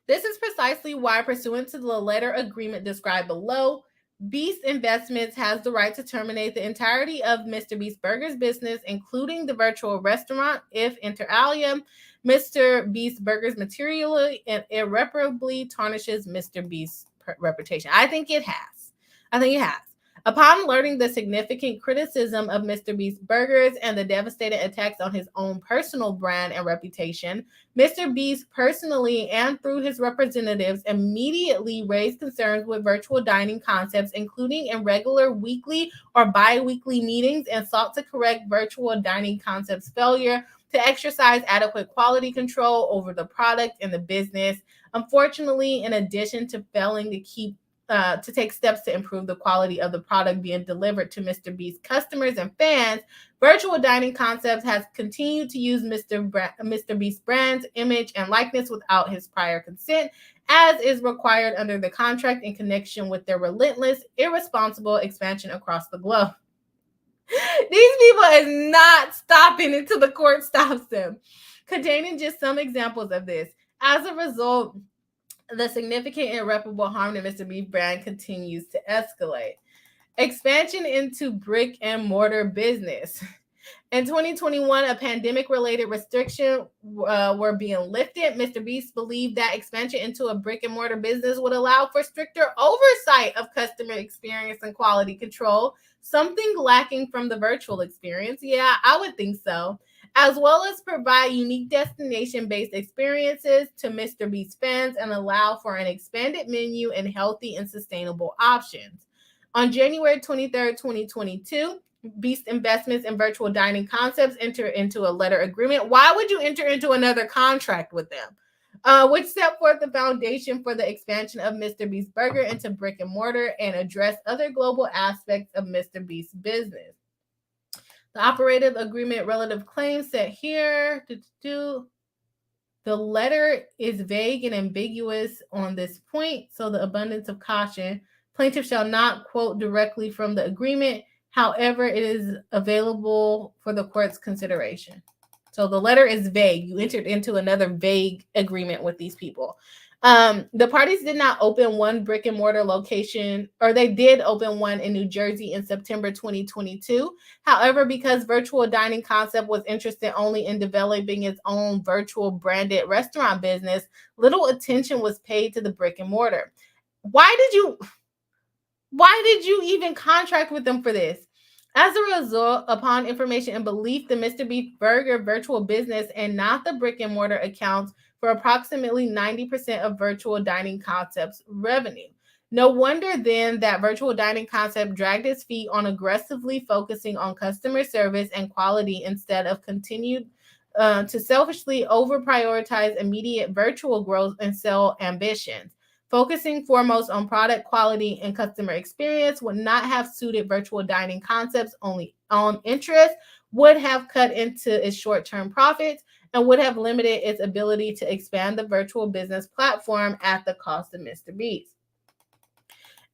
This is precisely why, pursuant to the letter agreement described below, Beast Investments has the right to terminate the entirety of MrBeast Burgers business, including the virtual restaurant, if inter alia, MrBeast Burgers materially and irreparably tarnishes MrBeast's reputation. I think it has. Upon learning the significant criticism of MrBeast Burgers and the devastating attacks on his own personal brand and reputation, MrBeast personally and through his representatives immediately raised concerns with Virtual Dining Concepts, including in regular weekly or bi-weekly meetings, and sought to correct Virtual Dining Concepts' failure to exercise adequate quality control over the product and the business. Unfortunately, in addition to failing to take steps to improve the quality of the product being delivered to MrBeast customers and fans, Virtual Dining Concepts has continued to use MrBeast brand's image and likeness without his prior consent, as is required under the contract in connection with their relentless, irresponsible expansion across the globe. These people is not stopping until the court stops them. Containing just some examples of this. As a result, the significant and irreparable harm to MrBeast brand continues to escalate. Expansion into brick and mortar business. In 2021, a pandemic-related restriction were being lifted. MrBeast believed that expansion into a brick-and-mortar business would allow for stricter oversight of customer experience and quality control, something lacking from the virtual experience. Yeah, I would think so. As well as provide unique destination-based experiences to MrBeast fans and allow for an expanded menu and healthy and sustainable options. On January 23rd, 2022, Beast Investments and Virtual Dining Concepts enter into a letter agreement. Why would you enter into another contract with them? Which set forth the foundation for the expansion of MrBeast Burger into brick and mortar and address other global aspects of MrBeast's business. The operative agreement relative claims set here. The letter is vague and ambiguous on this point, so the abundance of caution. Plaintiff shall not quote directly from the agreement. However, it is available for the court's consideration. So the letter is vague. You entered into another vague agreement with these people. The parties did not open one brick and mortar location, or they did open one in New Jersey in September 2022. However, because Virtual Dining Concept was interested only in developing its own virtual branded restaurant business, little attention was paid to the brick and mortar. Why did you even contract with them for this? As a result, upon information and belief, the MrBeast Burger virtual business and not the brick and mortar accounts for approximately 90% of Virtual Dining Concept's revenue. No wonder then that Virtual Dining Concept dragged its feet on aggressively focusing on customer service and quality instead of continued to selfishly over-prioritize immediate virtual growth and sell ambitions. Focusing foremost on product quality and customer experience would not have suited Virtual Dining Concepts' only own interest, would have cut into its short-term profits, and would have limited its ability to expand the virtual business platform at the cost of MrBeast.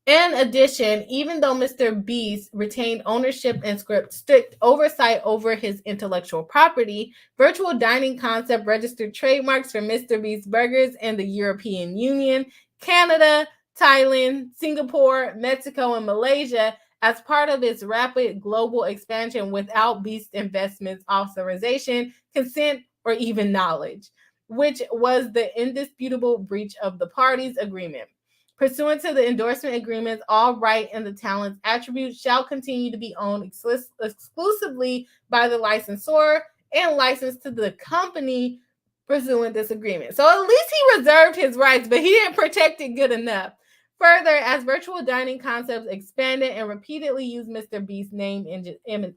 In addition, even though MrBeast retained ownership and strict oversight over his intellectual property, Virtual Dining Concept registered trademarks for MrBeast Burgers in the European Union, Canada, Thailand, Singapore, Mexico, and Malaysia as part of its rapid global expansion without Beast Investments authorization, consent, or even knowledge, which was the indisputable breach of the parties' agreement. Pursuant to the endorsement agreements, all right and the talent's attributes shall continue to be owned exclusively by the licensor and licensed to the company pursuant this agreement. So at least he reserved his rights, but he didn't protect it good enough. Further, as Virtual Dining Concepts expanded and repeatedly used MrBeast's name, image,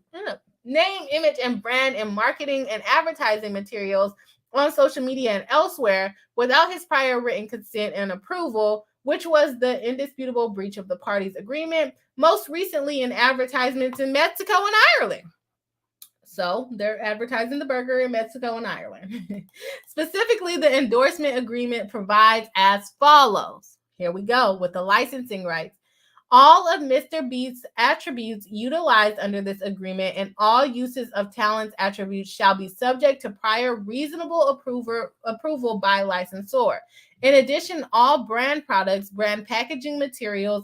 and brand in marketing and advertising materials on social media and elsewhere without his prior written consent and approval, which was the indisputable breach of the parties' agreement, most recently in advertisements in Mexico and Ireland. So they're advertising the burger in Mexico and Ireland. Specifically, the endorsement agreement provides as follows. Here we go with the licensing rights. All of MrBeast's attributes utilized under this agreement and all uses of talent's attributes shall be subject to prior reasonable approval by licensor. In addition, all brand products, brand packaging materials,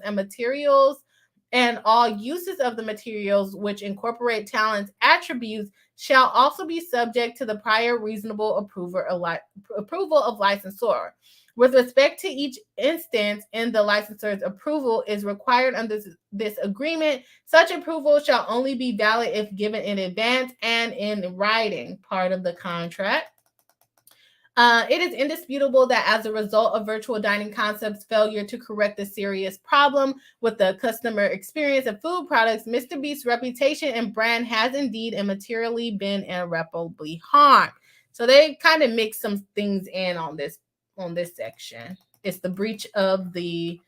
and all uses of the materials which incorporate talent's attributes shall also be subject to the prior reasonable approval of licensor. With respect to each instance in the licensor's approval is required under this agreement, such approval shall only be valid if given in advance and in writing, part of the contract. It is indisputable that as a result of Virtual Dining Concepts' failure to correct the serious problem with the customer experience of food products, MrBeast's reputation and brand has indeed and materially been irreparably harmed. So they kind of mix some things in on this section. It's the breach of the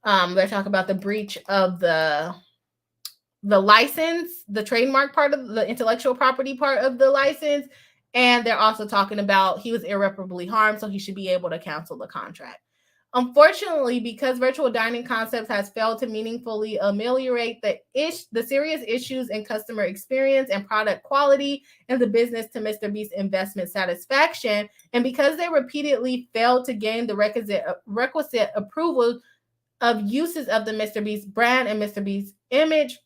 they're talking about the breach of the license, the trademark part of the intellectual property part of the license, and they're also talking about he was irreparably harmed, so he should be able to cancel the contract. Unfortunately, because Virtual Dining Concepts has failed to meaningfully ameliorate the serious issues in customer experience and product quality in the business to MrBeast investment satisfaction, and because they repeatedly failed to gain the requisite approval of uses of the MrBeast brand and MrBeast image,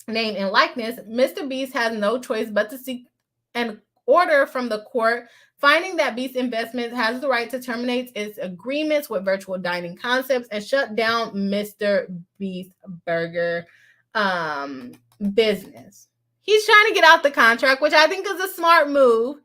name and likeness, MrBeast has no choice but to seek an order from the court, finding that Beast Investments has the right to terminate its agreements with virtual dining concepts and shut down Mr. Beast Burger business. He's trying to get out the contract, which I think is a smart move.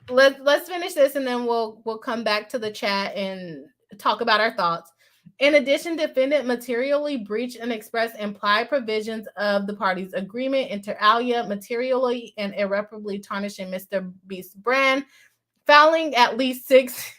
Let's finish this and then we'll come back to the chat and talk about our thoughts. In addition, defendant materially breached and expressed implied provisions of the parties' agreement, inter alia, materially and irreparably tarnishing Mr. Beast's brand, fouling at least 6.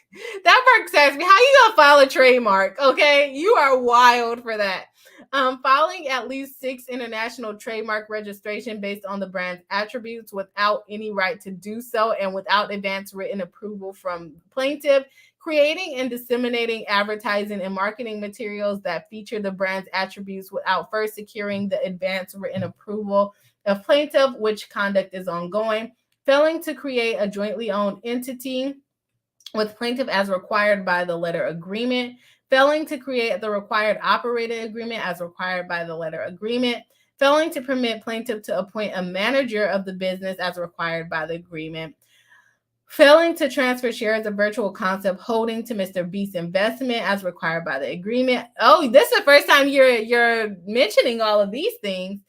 That part says me, how you gonna file a trademark? Okay, you are wild for that. Filing at least 6 international trademark registration based on the brand's attributes without any right to do so and without advance written approval from plaintiff, creating and disseminating advertising and marketing materials that feature the brand's attributes without first securing the advance written approval of plaintiff, which conduct is ongoing, failing to create a jointly owned entity with plaintiff as required by the letter agreement, failing to create the required operating agreement as required by the letter agreement, failing to permit plaintiff to appoint a manager of the business as required by the agreement, failing to transfer shares of virtual concept holding to Mr. Beast Investment as required by the agreement. Oh, this is the first time you're mentioning all of these things.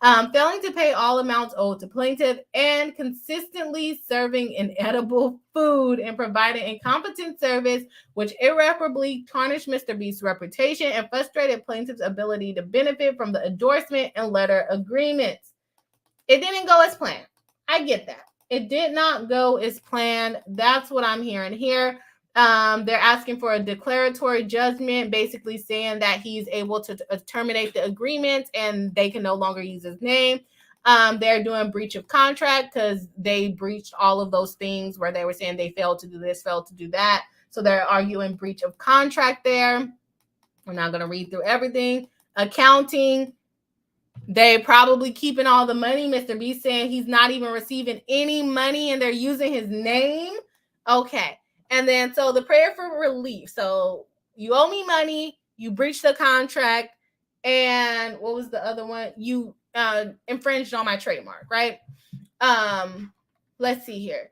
Failing to pay all amounts owed to plaintiff, and consistently serving inedible food and providing incompetent service, which irreparably tarnished Mr. Beast's reputation and frustrated plaintiff's ability to benefit from the endorsement and letter agreements. It didn't go as planned. I get that. It did not go as planned. That's what I'm hearing here. They're asking for a declaratory judgment, basically saying that he's able to terminate the agreement and they can no longer use his name. They're doing breach of contract because they breached all of those things where they were saying they failed to do this, failed to do that. So they're arguing breach of contract there. I'm not going to read through everything. Accounting. They probably keeping all the money. Mr. B saying he's not even receiving any money and they're using his name. Okay. And then, so the prayer for relief. So you owe me money, you breached the contract, and what was the other one? You infringed on my trademark, right? Let's see here.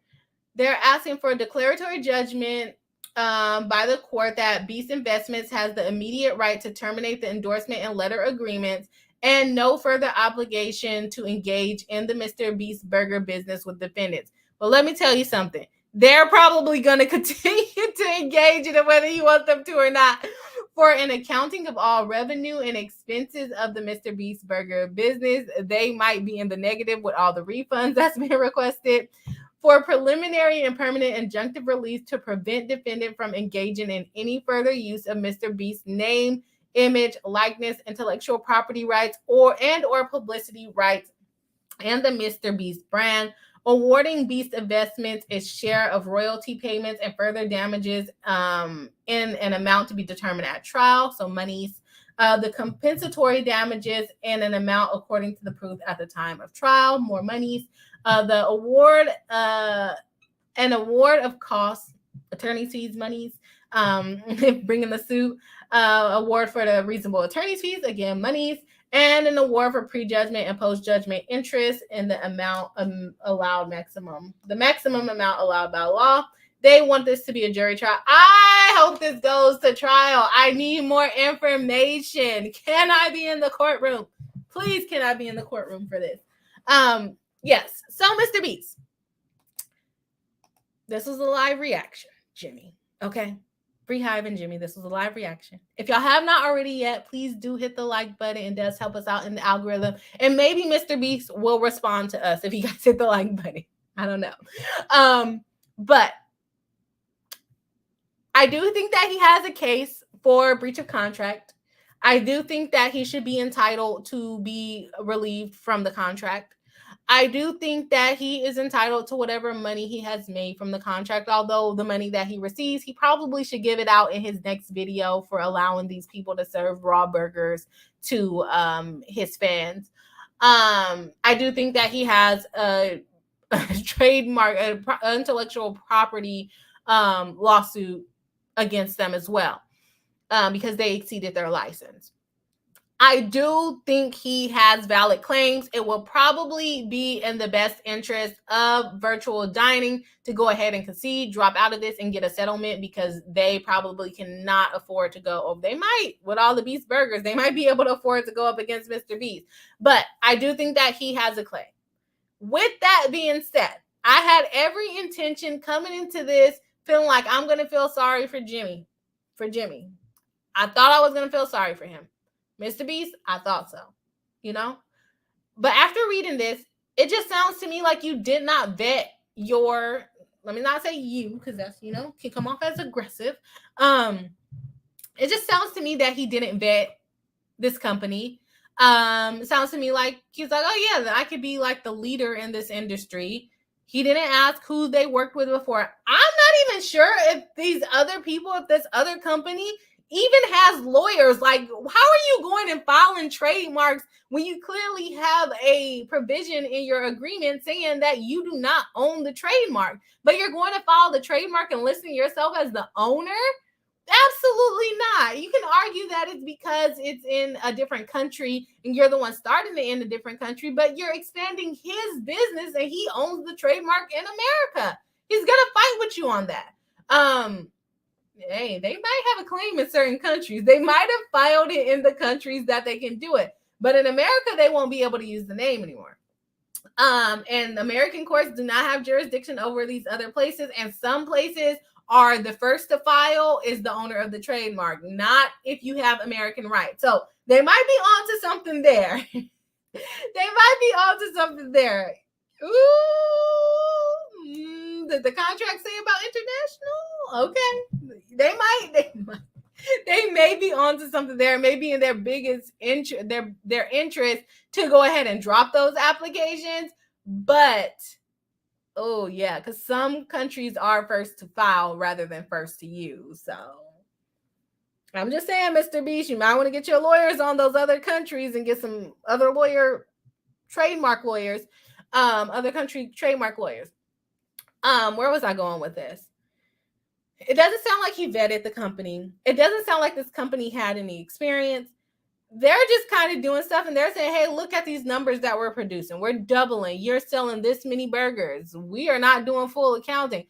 They're asking for a declaratory judgment by the court that Beast Investments has the immediate right to terminate the endorsement and letter agreements and no further obligation to engage in the Mr. Beast Burger business with defendants. But let me tell you something. They're probably going to continue to engage in it whether you want them to or not. For an accounting of all revenue and expenses of the Mr. Beast Burger business, they might be in the negative with all the refunds that's been requested. For preliminary and permanent injunctive relief to prevent defendant from engaging in any further use of Mr. Beast's name, image, likeness, intellectual property rights, or publicity rights, and the Mr. Beast brand, awarding Beast Investments its share of royalty payments and further damages in an amount to be determined at trial, so monies, the compensatory damages in an amount according to the proof at the time of trial, more monies, the award, an award of costs, attorney's fees, monies, bringing the suit, award for the reasonable attorney's fees, again, monies, and an award for prejudgment and post-judgment interest in the amount allowed maximum, the maximum amount allowed by law. They want this to be a jury trial. I hope this goes to trial. I need more information. Can I be in the courtroom? Please, can I be in the courtroom for this? Yes. So, Mr. Beast, this was a live reaction, Jimmy. Okay. Free Hive and Jimmy, this was a live reaction. If y'all have not already yet, please do hit the like button. It does help us out in the algorithm. And maybe Mr. Beast will respond to us if you guys hit the like button. I don't know. But I do think that he has a case for breach of contract. I do think that he should be entitled to be relieved from the contract. I do think that he is entitled to whatever money he has made from the contract, although the money that he receives, he probably should give it out in his next video for allowing these people to serve raw burgers to his fans. I do think that he has a trademark, an intellectual property lawsuit against them as well, because they exceeded their license. I do think he has valid claims. It will probably be in the best interest of virtual dining to go ahead and concede, drop out of this, and get a settlement, because they probably cannot afford to go over. They might, with all the Beast burgers, they might be able to afford to go up against MrBeast. But I do think that he has a claim. With that being said, I had every intention coming into this feeling like I'm going to feel sorry for Jimmy. I thought I was going to feel sorry for him. MrBeast, I thought so, But after reading this, it just sounds to me like you did not vet your, let me not say you, because that's, can come off as aggressive. It just sounds to me that he didn't vet this company. It sounds to me like he's like, oh yeah, I could be like the leader in this industry. He didn't ask who they worked with before. I'm not even sure if these other people, if this other company even has lawyers. Like, how are you going and filing trademarks when you clearly have a provision in your agreement saying that you do not own the trademark, but you're going to file the trademark and listing yourself as the owner? Absolutely not. You can argue that it's because it's in a different country and you're the one starting it in a different country, but you're expanding his business and he owns the trademark in America. He's going to fight with you on that. Hey, they might have a claim in certain countries. They might have filed it in the countries that they can do it. But in America, they won't be able to use the name anymore. And American courts do not have jurisdiction over these other places. And some places are the first to file is the owner of the trademark, not if you have American rights. So they might be onto something there. Ooh, did the contract say about international? Okay, they may be onto something there. Maybe in their biggest their interest to go ahead and drop those applications. But oh yeah, because some countries are first to file rather than first to use. So I'm just saying, MrBeast, you might want to get your lawyers on those other countries and get some other trademark lawyers, other country trademark lawyers. Where was I going with this? It doesn't sound like he vetted the company. It doesn't sound like this company had any experience. They're just kind of doing stuff and they're saying, hey, look at these numbers that we're producing. We're doubling. You're selling this many burgers. We are not doing full accounting.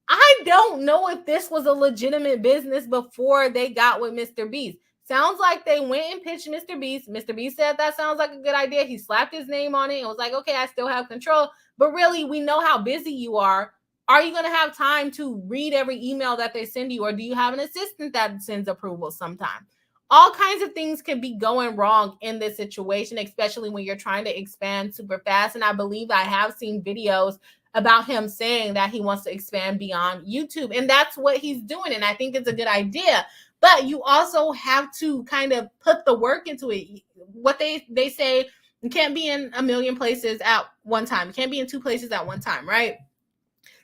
I don't know if this was a legitimate business before they got with MrBeast. Sounds like they went and pitched MrBeast. MrBeast said that sounds like a good idea. He slapped his name on it and was like, okay, I still have control. But really, we know how busy you are. Are you going to have time to read every email that they send you? Or do you have an assistant that sends approval sometime? All kinds of things can be going wrong in this situation, especially when you're trying to expand super fast. And I believe I have seen videos about him saying that he wants to expand beyond YouTube. And that's what he's doing. And I think it's a good idea. But you also have to kind of put the work into it. What they say, you can't be in a million places at one time. You can't be in two places at one time, right?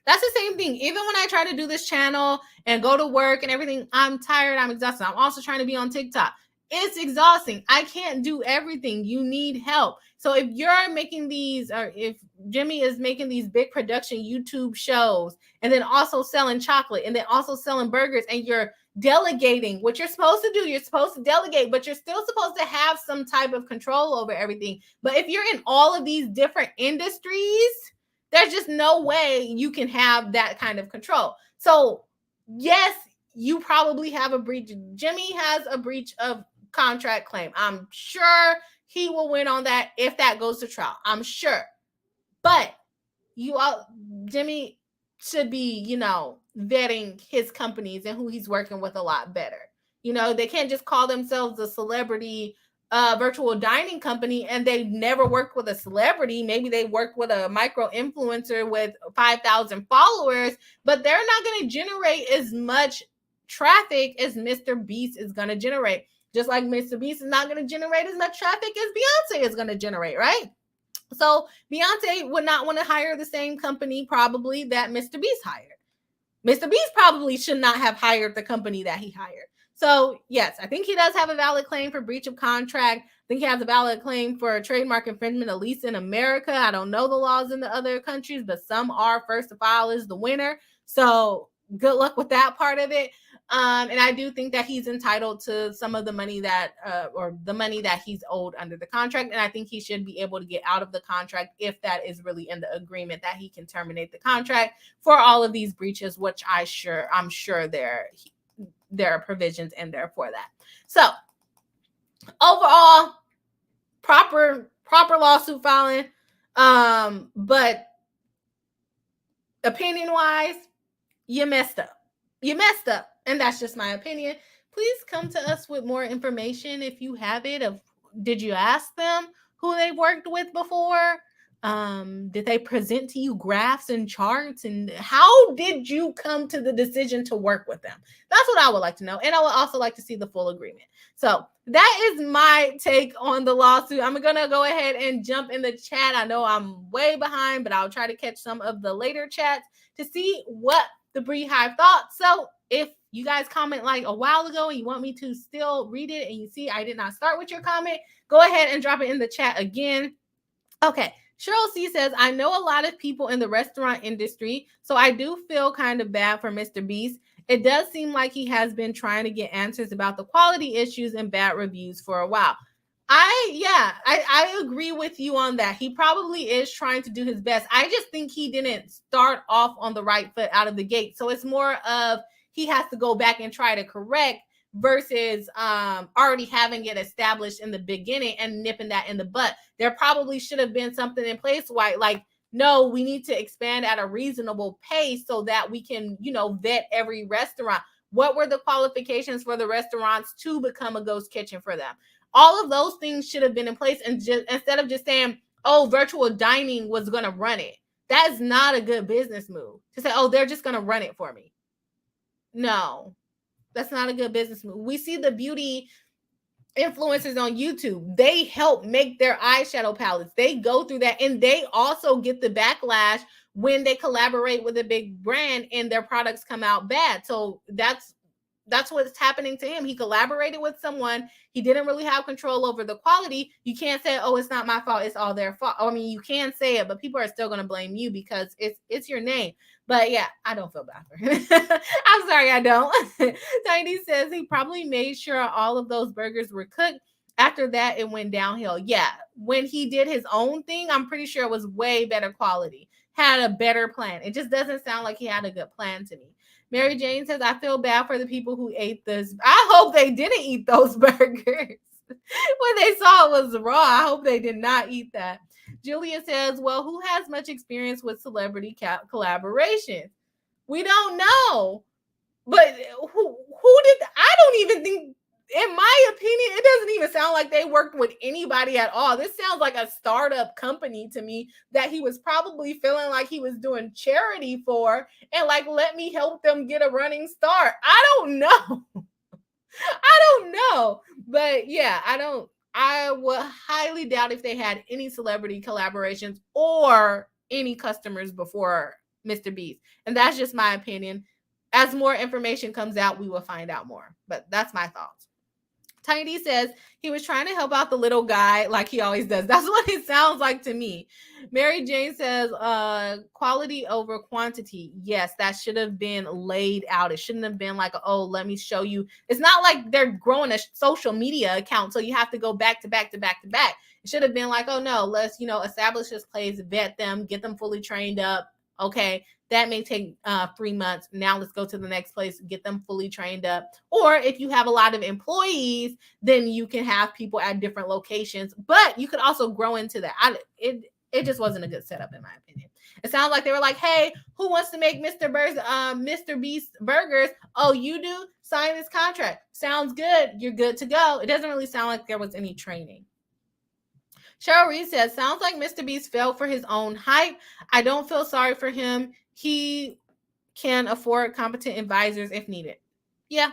That's the same thing. Even when I try to do this channel and go to work and everything, I'm tired, I'm exhausted. I'm also trying to be on TikTok. It's exhausting. I can't do everything. You need help. So if you're making these, or if Jimmy is making these big production YouTube shows and then also selling chocolate and then also selling burgers, and you're delegating what you're supposed to do, you're supposed to delegate, but you're still supposed to have some type of control over everything. But if you're in all of these different industries, there's just no way you can have that kind of control. So yes, you probably have a breach. Jimmy has a breach of contract claim. I'm sure he will win on that if that goes to trial. I'm sure. But Jimmy should be, vetting his companies and who he's working with a lot better. They can't just call themselves a celebrity virtual dining company and they never worked with a celebrity. Maybe they worked with a micro influencer with 5,000 followers, but they're not going to generate as much traffic as MrBeast is going to generate. Just like MrBeast is not going to generate as much traffic as Beyonce is going to generate, right? So Beyonce would not want to hire the same company probably that MrBeast hired. MrBeast probably should not have hired the company that he hired. So yes, I think he does have a valid claim for breach of contract. I think he has a valid claim for trademark infringement, at least in America. I don't know the laws in the other countries, but some are. First to file is the winner. So good luck with that part of it. And I do think that he's entitled to some of the money that, or the money that he's owed under the contract. And I think he should be able to get out of the contract if that is really in the agreement, that he can terminate the contract for all of these breaches, which I'm sure there are provisions in there for that. So overall, proper lawsuit filing. But opinion wise, you messed up. And that's just my opinion. Please come to us with more information if you have it. Did you ask them who they worked with before? Did they present to you graphs and charts? And how did you come to the decision to work with them? That's what I would like to know. And I would also like to see the full agreement. So that is my take on the lawsuit. I'm going to go ahead and jump in the chat. I know I'm way behind, but I'll try to catch some of the later chats to see what the Beehive thought. So if you guys comment like a while ago and you want me to still read it, and you see I did not start with your comment, go ahead and drop it in the chat again. Okay. Cheryl C says, I know a lot of people in the restaurant industry, so I do feel kind of bad for MrBeast. It does seem like he has been trying to get answers about the quality issues and bad reviews for a while. I agree with you on that. He probably is trying to do his best. I just think he didn't start off on the right foot out of the gate. So it's more of he has to go back and try to correct versus already having it established in the beginning and nipping that in the butt. There probably should have been something in place like, no, we need to expand at a reasonable pace so that we can, vet every restaurant. What were the qualifications for the restaurants to become a ghost kitchen for them? All of those things should have been in place, and just instead of just saying, oh, virtual dining was going to run it. That's not a good business move to say, oh, they're just going to run it for me. No, that's not a good business move. We see the beauty influencers on YouTube. They help make their eyeshadow palettes. They go through that, and they also get the backlash when they collaborate with a big brand and their products come out bad. So that's what's happening to him. He collaborated with someone. He didn't really have control over the quality. You can't say, oh, it's not my fault, it's all their fault. I mean, you can say it, but people are still going to blame you because it's your name. But yeah, I don't feel bad for him. I'm sorry, I don't. Tiny says he probably made sure all of those burgers were cooked. After that, it went downhill. Yeah, when he did his own thing, I'm pretty sure it was way better quality. Had a better plan. It just doesn't sound like he had a good plan to me. Mary Jane says, I feel bad for the people who ate this. I hope they didn't eat those burgers. When they saw it was raw, I hope they did not eat that. Julia says, well, who has much experience with celebrity collaborations? We don't know. But who did? I don't even think, in my opinion, it doesn't even sound like they worked with anybody at all. This sounds like a startup company to me that he was probably feeling like he was doing charity for, and like, let me help them get a running start. I don't know. I don't know. But yeah, I would highly doubt if they had any celebrity collaborations or any customers before MrBeast. And that's just my opinion. As more information comes out, we will find out more. But that's my thoughts. Tiny D says he was trying to help out the little guy like he always does. That's what it sounds like to me. Mary Jane says quality over quantity. Yes, that should have been laid out. It shouldn't have been like, oh, let me show you. It's not like they're growing a social media account, so you have to go back to back to back to back. It should have been like, oh, no, let's, establish this place, vet them, get them fully trained up. Okay, that may take 3 months. Now let's go to the next place, get them fully trained up. Or if you have a lot of employees, then you can have people at different locations. But you could also grow into that. It just wasn't a good setup, in my opinion. It sounds like they were like, hey, who wants to make MrBeast burgers? Oh, you do? Sign this contract. Sounds good. You're good to go. It doesn't really sound like there was any training. Cheryl Reed says, sounds like MrBeast fell for his own hype. I don't feel sorry for him. He can afford competent advisors if needed. Yeah,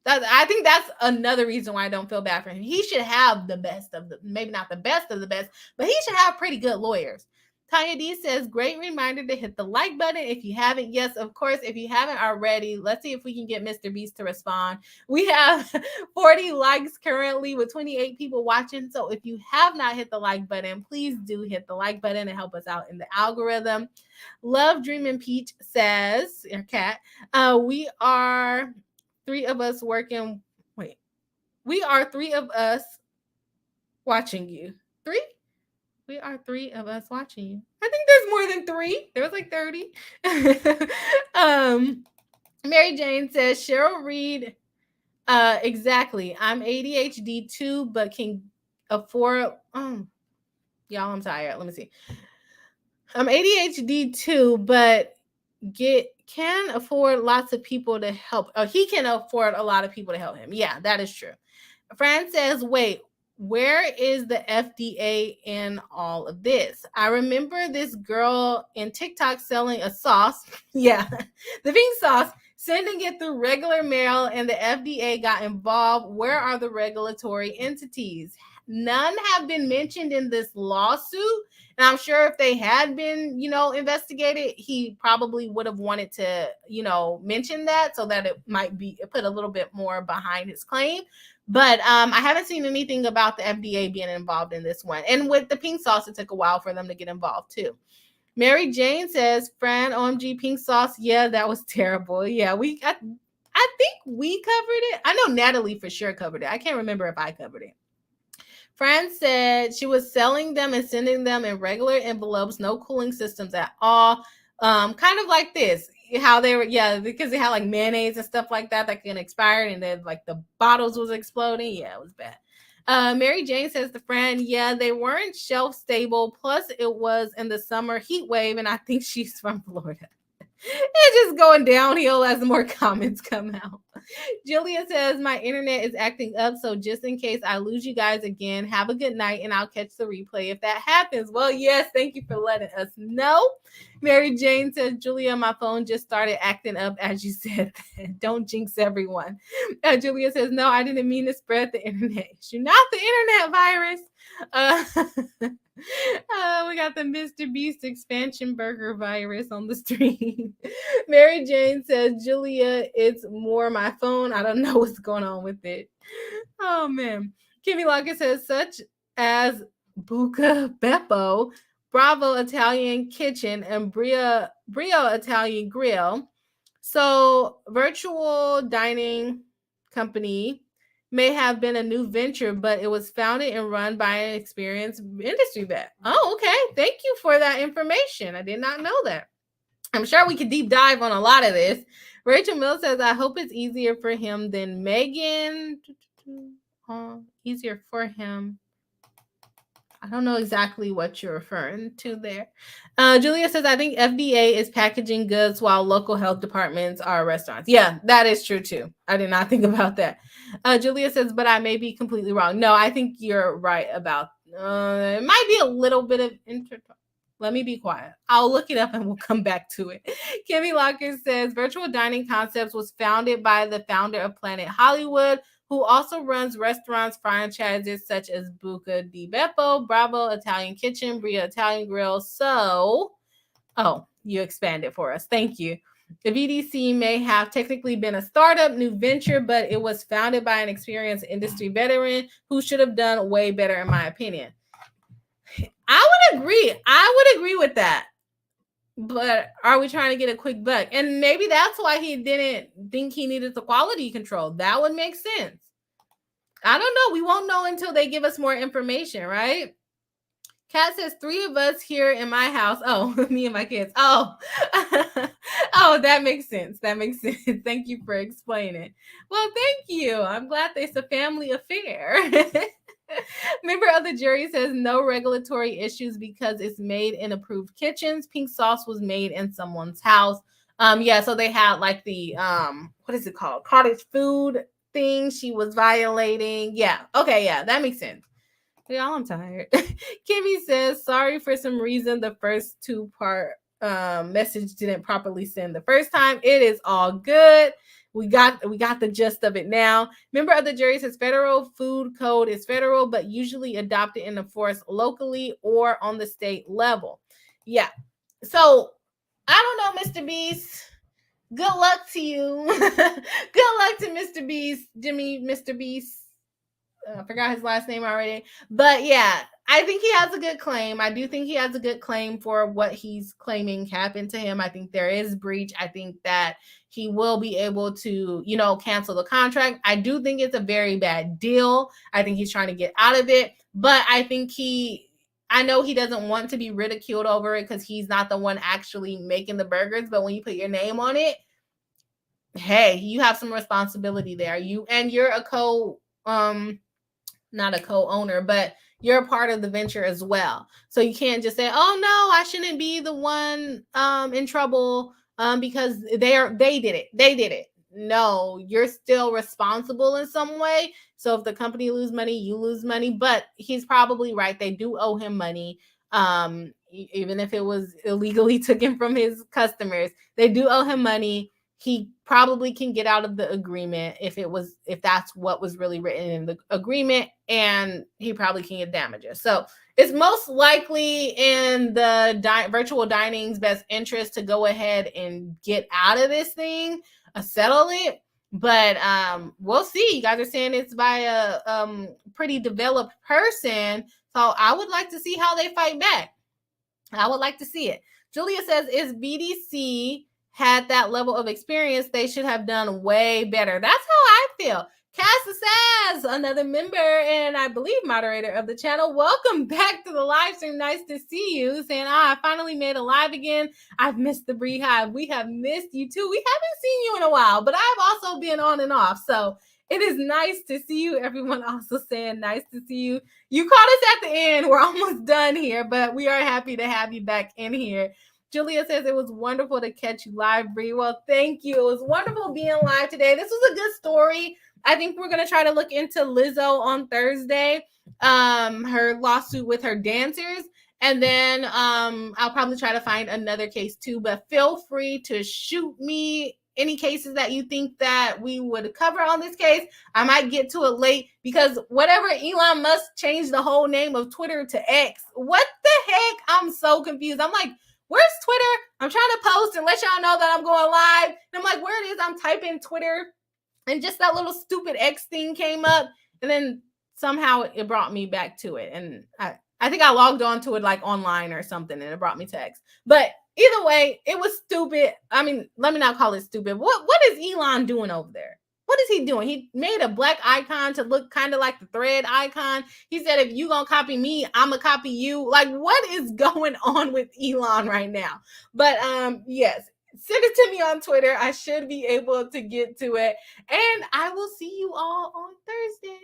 I think that's another reason why I don't feel bad for him. He should have the best of the, maybe not the best of the best, but he should have pretty good lawyers. Tanya D says, great reminder to hit the like button if you haven't. Yes, of course, if you haven't already. Let's see if we can get MrBeast to respond. We have 40 likes currently with 28 people watching. So if you have not hit the like button, please do hit the like button and help us out in the algorithm. Love Dream and Peach says, Cat, we are three of us working. Wait, we are three of us watching you. Three? We are three of us watching you. I think there's more than three. There was like 30. Mary Jane says, Cheryl Reed, exactly. I'm ADHD too, but can afford. Y'all, I'm tired. Let me see. I'm ADHD too, but can afford lots of people to help. He can afford a lot of people to help him. Yeah, that is true. Fran says, wait, where is the FDA in all of this? I remember this girl in TikTok selling a sauce. Yeah, the pink sauce, sending it through regular mail, and the FDA got involved. Where are the regulatory entities? None have been mentioned in this lawsuit. And I'm sure if they had been, investigated, he probably would have wanted to, mention that so that it might be put a little bit more behind his claim. But I haven't seen anything about the FDA being involved in this one. And with the pink sauce, it took a while for them to get involved too. Mary Jane says, Fran, OMG, pink sauce. Yeah, that was terrible. Yeah, I think we covered it. I know Natalie for sure covered it. I can't remember if I covered it. Fran said she was selling them and sending them in regular envelopes, no cooling systems at all. Kind of like this, how they were, because they had like mayonnaise and stuff like that can expire, and then like the bottles was exploding. Yeah, it was bad. Mary Jane says to Fran, they weren't shelf stable. Plus, it was in the summer heat wave, and I think she's from Florida. It's just going downhill as more comments come out. Julia says, my internet is acting up, so just in case I lose you guys again, have a good night, and I'll catch the replay if that happens. Well, yes, thank you for letting us know. Mary Jane says, Julia, my phone just started acting up as you said that. Don't jinx everyone. Julia says, no, I didn't mean to spread the internet issue. Not the internet virus. We got the MrBeast expansion burger virus on the stream. Mary Jane says, Julia, it's more my phone. I don't know what's going on with it. Oh, man. Kimmy Lockett says, such as Buca Beppo, Bravo Italian Kitchen, and Brio Italian Grill. So, virtual dining company may have been a new venture, but it was founded and run by an experienced industry vet. Oh, okay. Thank you for that information. I did not know that. I'm sure we could deep dive on a lot of this. Rachel Mills says, I hope it's easier for him than Megan. Easier for him. I don't know exactly what you're referring to there. Julia says, I think FDA is packaging goods while local health departments are restaurants. Yeah, that is true too. I did not think about that. Julia says, but I may be completely wrong. No, I think you're right about it might be a little bit of Let me be quiet. I'll look it up and we'll come back to it. Kimmy Lockett says, Virtual Dining Concepts was founded by the founder of Planet Hollywood, who also runs restaurants franchises such as Buca di Beppo, Bravo Italian Kitchen, Brio Italian Grill. So, you expanded for us. Thank you. The VDC may have technically been a startup, new venture, but it was founded by an experienced industry veteran who should have done way better, in my opinion. I would agree with that. But are we trying to get a quick buck? And maybe that's why he didn't think he needed the quality control. That would make sense. I don't know. We won't know until they give us more information, right? Kat says 3 of us here in my house. Oh, me and my kids. Oh, that makes sense. That makes sense. Thank you for explaining. Well, thank you. I'm glad it's a family affair. Member of the jury says no regulatory issues because it's made in approved kitchens. Pink sauce was made in someone's house. So they had like the what is it called? Cottage food thing she was violating. Yeah. Okay, yeah, that makes sense. Y'all, I'm tired. Kimmy says, sorry for some reason the first 2-part message didn't properly send the first time. It is all good. We got the gist of it now. Member of the jury says federal food code is federal, but usually adopted and enforced locally or on the state level. Yeah. So I don't know, MrBeast. Good luck to you. Good luck to MrBeast, MrBeast. I forgot his last name already. But yeah, I think he has a good claim. I do think he has a good claim for what he's claiming happened to him. I think there is breach. I think that he will be able to, cancel the contract. I do think it's a very bad deal. I think he's trying to get out of it, but I know he doesn't want to be ridiculed over it because he's not the one actually making the burgers. But when you put your name on it, hey, you have some responsibility there. You're not a co-owner, but you're a part of the venture as well. So you can't just say, "Oh no, I shouldn't be the one in trouble because they did it. They did it." No, you're still responsible in some way. So if the company lose money, you lose money, but he's probably right. They do owe him money. Even if it was illegally taken from his customers, they do owe him money. He probably can get out of the agreement if that's what was really written in the agreement, and he probably can get damages. So it's most likely in the virtual dining's best interest to go ahead and get out of this thing, settle it. But we'll see. You guys are saying it's by a pretty developed person, so I would like to see how they fight back. I would like to see it. Julia says, is BDC had that level of experience, they should have done way better. That's how I feel. Cassie says, another member and I believe moderator of the channel, welcome back to the live stream. Nice to see you. Saying, I finally made a live again. I've missed the Bree Hive. We have missed you too. We haven't seen you in a while, but I've also been on and off. So it is nice to see you. Everyone also saying nice to see you. You caught us at the end. We're almost done here, but we are happy to have you back in here. Julia says, it was wonderful to catch you live, Bree. Well, thank you. It was wonderful being live today. This was a good story. I think we're going to try to look into Lizzo on Thursday, her lawsuit with her dancers. And then I'll probably try to find another case too. But feel free to shoot me any cases that you think that we would cover on this case. I might get to it late because whatever Elon Musk changed the whole name of Twitter to X. What the heck? I'm so confused. I'm like, where's Twitter? I'm trying to post and let y'all know that I'm going live. And I'm like, where it is? I'm typing Twitter and just that little stupid X thing came up. And then somehow it brought me back to it. And I think I logged on to it like online or something and it brought me to X. But either way, it was stupid. I mean, let me not call it stupid. What is Elon doing over there? What is he doing? He made a black icon to look kind of like the thread icon. He said, if you gonna copy me, I'm gonna copy you. Like, what is going on with Elon right now? But yes, send it to me on Twitter. I should be able to get to it. And I will see you all on Thursday.